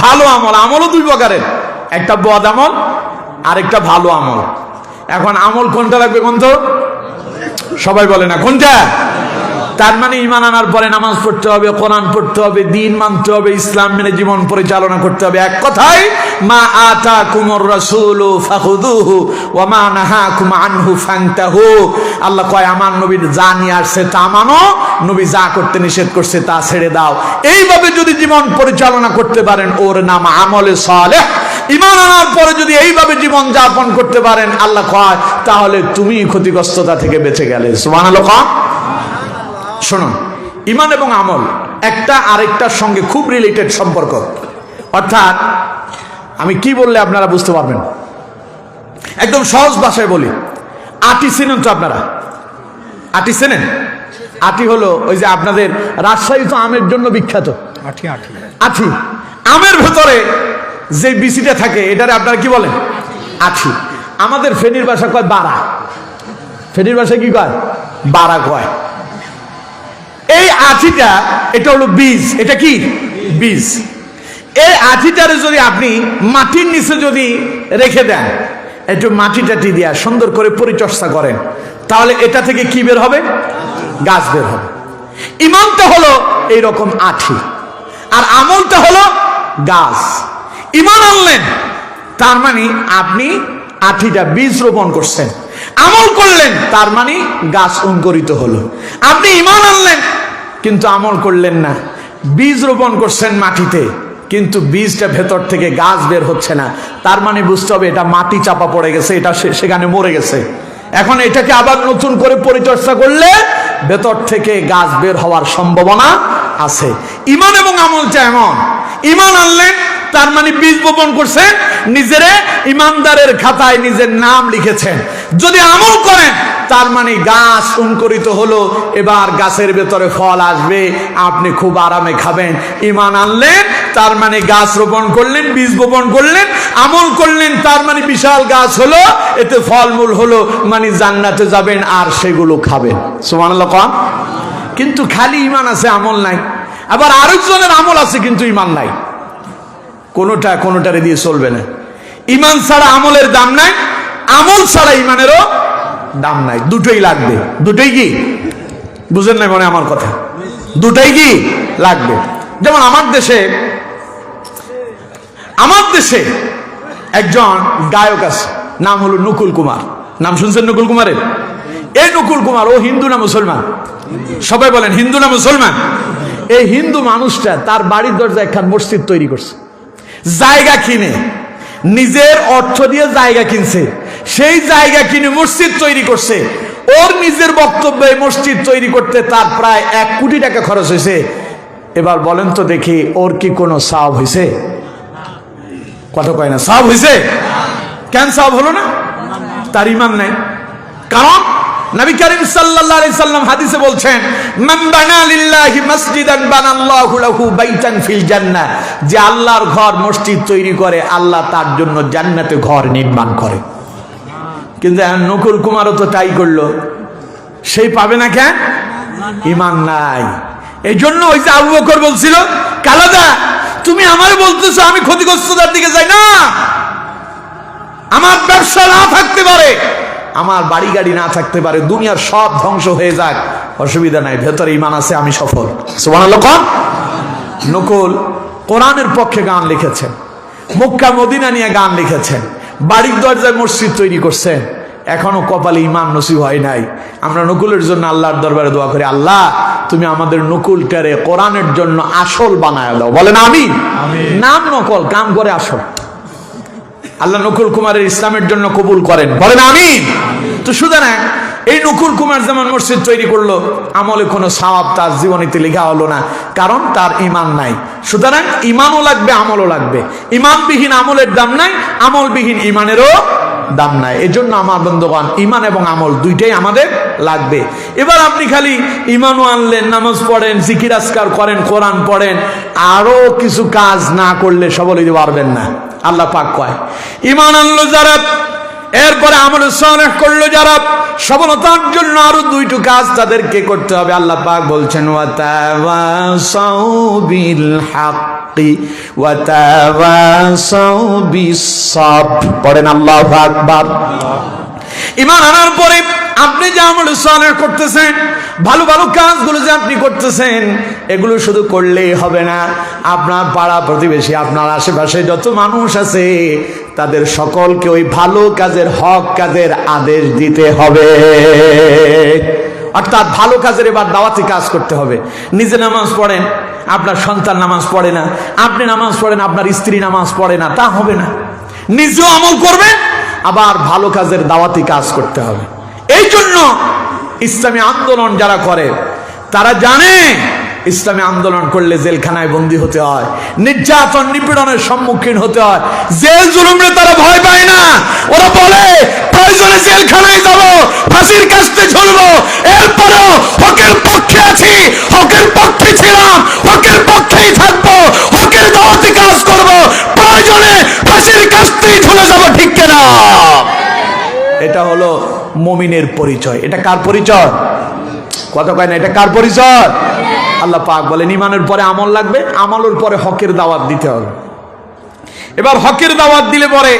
ভালো আমল। আমলও দুই প্রকারের, একটা বদ আমল আর একটা ভালো আমল। এখন আমল কোনটা লাগবে? কোন তো? সবাই বলে না কোনটা? তার মানে ঈমান আনার পরে নামাজ পড়তে হবে, কোরআন পড়তে হবে, দ্বীন মানতে হবে, ইসলাম মেনে জীবন পরিচালনা করতে হবে। এক কথায় মা আতাকুমুর রাসূলু ফাখুযুহু ওয়া মা নাহাকুম আনহু ফান্তাহু। আল্লাহ কয় আমার নবী যা নিয়ে আসছে তা মানো, নবী যা করতে নিষেধ করছে তা ছেড়ে দাও। এইভাবে যদি জীবন পরিচালনা করতে পারেন ওর নাম আমলে সালেহ। ঈমান আনার পরে যদি এইভাবে জীবন যাপন করতে পারেন আল্লাহ কয় তাহলে তুমি ক্ষতিগ্রস্ততা থেকে বেঁচে গেলে। সুবহানাল্লাহ। শুনুন, ঈমান এবং আমল একটা আরেকটার সঙ্গে খুব রিলেটেড সম্পর্ক। অর্থাৎ আমি কি বললে আপনারা বুঝতে পারবেন, একদম সহজ ভাষায় বলি। আটি চেনেন তো আপনারা? আটি চেনেন? আটি হলো ওই যে আপনাদের রাজশাহী তো আমের জন্য বিখ্যাত। আটি আটি আটি আমের ভেতরে যে বিচিটা থাকে এটারে আপনারা কি বলেন? আটি। আমাদের ফেনীর ভাষা কয় বাড়া। ফেনীর ভাষায় কি কয়? বাড়া কয়। এই আঠিটা এটা হলো বীজ। এটা কি? বীজ। এই আঠিটারে যদি আপনি মাটির নিচে যদি রেখে দেন, একটু মাটি টাটি দিয়া সুন্দর করে পরিচর্যা করেন, তাহলে এটা থেকে কি বের হবে? গাছ বের হবে। ঈমানটা হলো এইরকম আঠি, আর আমলটা হলো গাছ। ঈমান আনলেন তার মানে আপনি আঠিটা বীজ রোপণ করছেন, আমল করলেন তার মানে গাছ অঙ্কুরিত হলো। আপনি ঈমান আনলেন কিন্তু আমল করলেন না, বীজ রোপণ করছেন মাটিতে কিন্তু বীজটা ভেতর থেকে গাছ বের হচ্ছে না, তার মানে বুঝতে হবে এটা মাটি চাপা পড়ে গেছে, এটা সেখানে মরে গেছে। এখন এটাকে আবার নতুন করে পরিচর্যা করলে ভেতর থেকে গাছ বের হওয়ার সম্ভাবনা আছে। ঈমান এবং আমলটা এমন, ঈমান আনলেন তার মানে বীজ বপন করছেন, নিজের ঈমানদারের খাতায় নিজের নাম লিখেছেন। যদি আমল করেন তার মানে গাছ অঙ্কুরিত হলো, এবার গাছের ভেতরে ফল আসবে, আপনি খুব আরামে খাবেন। ঈমান আনলেন তার মানে গাছ রোপণ করলেন, বীজ বপন করলেন, আমল করলেন তার মানে বিশাল গাছ হলো, এতে ফলমূল হলো, মানে জান্নাতে যাবেন আর সেগুলো খাবেন। সুবহানাল্লাহ। কিন্তু খালি ঈমান আছে আমল নাই, আবার আরেকজনের আমল আছে কিন্তু ঈমান নাই। কোনোটারে দিয়ে চলবে না। ঈমান ছাড়া আমলের দাম নাই, আমল ছাড়া ঈমানেরও দাম নাই। দুটোই লাগবে। দুটোই কি বুঝেন না মনে আমার কথা? দুটোই কি লাগবে। যেমন আমার দেশে একজন গায়ক আছে, নাম হলো নকুল কুমার। নাম শুনছেন নকুল কুমারের? এই নকুল কুমার ও হিন্দু না মুসলমান? সবাই বলেন হিন্দু না মুসলমান? এই হিন্দু মানুষটা তার বাড়ির দরজায় একখান মসজিদ তৈরি করছে, জায়গা কিনে, নিজের অর্থ দিয়ে জায়গা কিনছে, সেই জায়গা কিনে মসজিদ তৈরি করছে। ওর নিজের বক্তব্যে মসজিদ তৈরি করতে তার প্রায় 1 কোটি টাকা খরচ হয়েছে। এবার বলেন তো দেখি ওর কি কোনো সওয়াব হয়েছে? কথা কয় না, সওয়াব হয়েছে? কেন সওয়াব হলো না? তার ঈমান নাই। কারণ নবী করিম সাল্লাল্লাহু আলাইহি সাল্লাম হাদিসে বলছেন, মান বানা লিল্লাহি মাসজিদান বানাল্লাহু লাহু বাইতান ফিল জান্নাহ। যে আল্লাহর ঘর মসজিদ তৈরি করে আল্লাহ তার জন্য জান্নাতে ঘর নির্মাণ করে। কিন্তু নকুল কুমারও তো তাই করলো, সেই পাবে না কেন? ঈমান নাই। এই জন্য ওই যে আবু বকর বলছিল, কালাদা তুমি আমারে বলতেছো আমি ক্ষতিগ্রস্ততার দিকে যাই না, আমার ব্যবসা না থাকতে পারে, আমার বাড়ি গাড়ি না থাকতে পারে, দুনিয়ার সব ধ্বংস হয়ে যাক, অসুবিধা নাই, ভেতরে ঈমান আছে, আমি সফল। সুবহানাল্লাহ। নকুল কোরআনের পক্ষে গান লিখেছেন, মক্কা মদিনা নিয়ে গান লিখেছেন, বাড়ির দরজায় মসজিদ তৈরি করছেন, এখনো কপালে ঈমান নসিব হয় নাই। আমরা নকুলের জন্য আল্লাহর দরবারে দোয়া করি, আল্লাহ তুমি আমাদের নকুলটারে কোরআনের জন্য আসল বানায় দাও। বলেন আমিন। নাম নকল, কাম করে আসল। আল্লাহ নকুল কুমারের ইসলামের জন্য কবুল করেন। বলেন আমিন। তো সুতরাং এই নকুল কুমার যেমন মসজিদ তৈরি করলো, আমলে কোনো সওয়াব তার জীবনীতে লেখা হলো না, কারণ তার ঈমান নাই। সুতরাং ঈমানও লাগবে, আমলও লাগবে। ঈমানবিহীন আমলের দাম নাই, আমলবিহীন ঈমানেরও দাম নাই। এজন্য আমার বন্ধুগণ, ঈমান এবং আমল দুইটাই আমাদের লাগবে। এবার আপনি খালি ঈমানও আনলেন, নামাজ পড়েন, জিকির আজকার করেন, কোরআন পড়েন, আরো কিছু কাজ না করলে সফল হইতে পারবেন না। আল্লাহ পাক কয়, ঈমান আনলো যারা, এরপরে আমল সালেহ করলো যারা, সফলতার জন্য আরো 2টো কাজ তাদেরকে করতে হবে। আল্লাহ পাক বলছেন, ওয়াতাওয়াসাউ বিল হাক্কি ওয়াতাওয়াসাউ বিস সাবর। পড়েন আল্লাহু আকবার। ঈমান আনার পরে আপনি যে আমল সালেহ করতেছেন, ভালো ভালো কাজগুলো যে আপনি করতেছেন, এগুলো শুধু করলেই হবে না, আপনার পাড়া প্রতিবেশী, আপনার আশেপাশে যত মানুষ আছে তাদের সকলকে ওই ভালো কাজের, হক কাজের আদেশ দিতে হবে। অর্থাৎ ভালো কাজের এবার দাওয়াতি কাজ করতে হবে। নিজে নামাজ পড়েন, আপনার সন্তান নামাজ পড়ে না, আপনি নামাজ পড়েন, আপনার স্ত্রী নামাজ পড়ে না, তা হবে না। নিজেও আমল করবেন, আবার ভালো কাজের দাওয়াতি কাজ করতে হবে। এই জন্য ইসলামী আন্দোলন যারা করে তারা জানে ইসলামী আন্দোলন করলে জেলখানায় বন্দী হতে হয়, নির্যাতন নিপীড়নের সম্মুখীন হতে হয়। জেল জুলুমে তারা ভয় পায় না। ওরা বলে প্রয়োজনে জেলখানায় যাব, ফাঁসির কাস্তে ঝুলবো, এরপরেও হকের পক্ষে আছি, হকের পক্ষে ছিলাম, হকের পক্ষেই থাকবো, হকের দাওয়াতি কাজ করব, প্রয়োজনে ফাঁসির কাস্তেই ঝুলে যাব। ঠিক কিনা? এটা হলো মুমিনের পরিচয়। এটা কার পরিচয়? কথা কয় না, এটা কার পরিচয়? আল্লাহ পাক বলেন ঈমানের পরে আমল লাগবে, আমলের পরে হকের দাওয়াত দিতে হবে। এবার হকের দাওয়াত দিলে পরে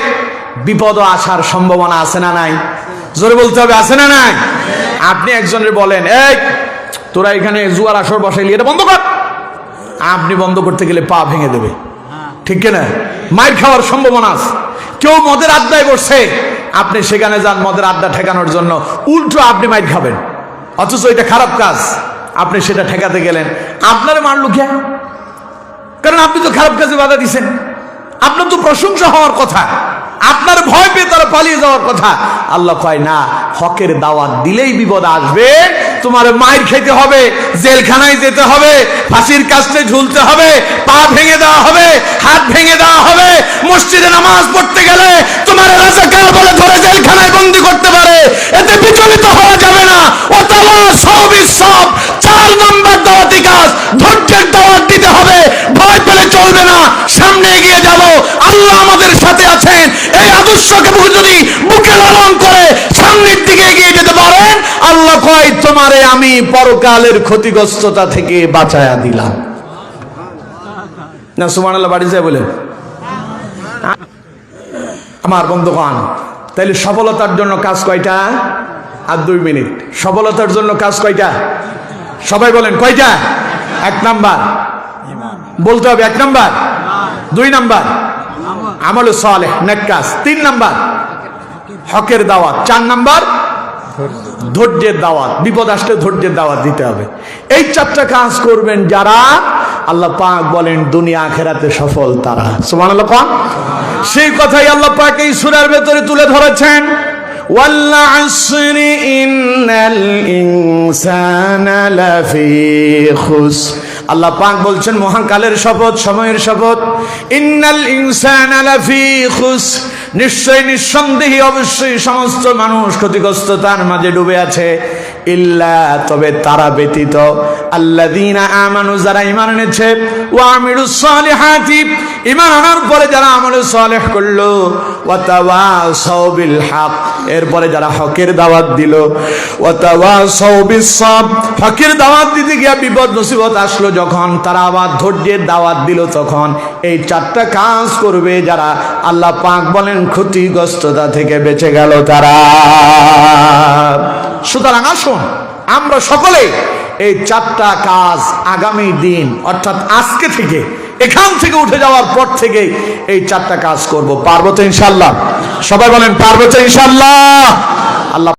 বিপদ আসার সম্ভাবনা আছে না নাই? জোরে বলতে হবে, আছে না নাই? আপনি একজনের বলেন, এই তোরা এখানে জুয়ার আসর বসাইলি, এটা বন্ধ কর। আপনি বন্ধ করতে গেলে পা ভেঙে দেবে। ঠিক কিনা? মাইর খাওয়ার সম্ভাবনা আছে। কেউ মদের আড্ডায় বসছে, আপনি সেখানে যান মদের আড্ডা ঠেকানোর জন্য, উল্টো আপনি মাইর খাবেন। অথচ এটা খারাপ কাজ, আপনি সেটা ঠেকাতে গেলেন, আপনারা মারলো কে? কারণ আপনি তো খারাপ কাজে বাধা দিচ্ছেন। আপনার তো প্রশংসা হওয়ার কথা, আপনার ভয় পেয়ে তারা পালিয়ে যাওয়ার কথা। আল্লাহ কয় না, হকের দাওয়াত দিলেই বিপদ আসবে, তোমার মাইর খেতে হবে, জেলখানায় যেতে হবে, ফাঁসির কাস্তে ঝুলতে হবে, পা ভেঙে দেওয়া হবে, হাত ভেঙে দেওয়া হবে। মসজিদে নামাজ পড়তে গেলে তোমার রাজাকার বলে ধরে জেলখানায় বন্দী করতে পারে। এতে বিচলিত হওয়া যাবে না। ওয়াতাওয়া সবিস সব 4 নম্বর দাওয়াতি কাজ, ধৈর্যের দাওয়াত দিতে হবে। ভয় পেলে চলবে না, সামনে এগিয়ে যাব। আল্লাহ আমাদের সাথে আছেন। এই আদর্শকে যদি বুকে লালন করে সামনের দিকে এগিয়ে যেতে পারেন, আল্লাহ কয় তোমারে আমি পরকালের ক্ষতিগ্রস্ততা থেকে বাঁচায়া দিলাম। না সুবহানাল্লাহ বাড়ি যায় বলে আমার বন্ধুগণ। তাইলে সফলতার জন্য কাজ কয়টা? আর 2 মিনিট। সফলতার জন্য কাজ কয়টা? সবাই বলেন কয়টা? 1 নাম্বার বলতে হবে, 1 নাম্বার। 2 নাম্বার আমলে সালেহ, নেক কাজ। 3 নাম্বার হকের দাওয়াত। 4 নাম্বার ধৈর্যের দাওয়াত। বিপদ আসলে ধৈর্যের দাওয়াত দিতে হবে। এই 4টা কাজ করবেন যারা, আল্লাহ পাক বলেন দুনিয়া আখিরাতে সফল তারা। সুবহানাল্লাহ কোন? সেই কথাই আল্লাহ পাক এই সূরার ভেতরে তুলে ধরেছেন। ওয়াল আসরি ইন্নাল ইনসানা লাফি খুস। আল্লাহ পাক বলছেন মহাকালের শপথ, সময়ের শপথ। ইন্নাল ইনসানা লাফি খুস, নিশ্চয় নিঃসন্দেহে অবশ্যই সমস্ত মানুষ ক্ষতিগ্রস্ততার মাঝে ডুবে আছে। ইল্লা, তবে তারা ব্যতীত, আল্লাযীনা আমানু, যারা ঈমান এনেছে, ওয়া আমিলুস সালিহাতি, ঈমান আনার পরে যারা আমলে সালেহ করলো, ওয়া তাওয়াসাউ বিল হক, এরপরে যারা হকের দাওয়াত দিল, ওয়া তাওয়াসাউ বিস সাবর, হকের দাওয়াত দিতে গিয়ে বিপদ মুসিবত আসলো যখন, তারা আবার ধৈর্যের দাওয়াত দিল তখন। এই 4টা কাজ করবে যারা, আল্লাহ পাক বলেন ক্ষতিগ্রস্ততা থেকে বেঁচে গেল তারা। সুতরাং আসুন আমরা সকলে এই 4টা কাজ আগামী দিন, অর্থাৎ আজকে থেকে, এখান থেকে উঠে যাওয়ার পর থেকে এই 4টা কাজ করব। পারবো তো ইনশাআল্লাহ? সবাই বলেন পারবো তো ইনশাআল্লাহ? আল্লাহ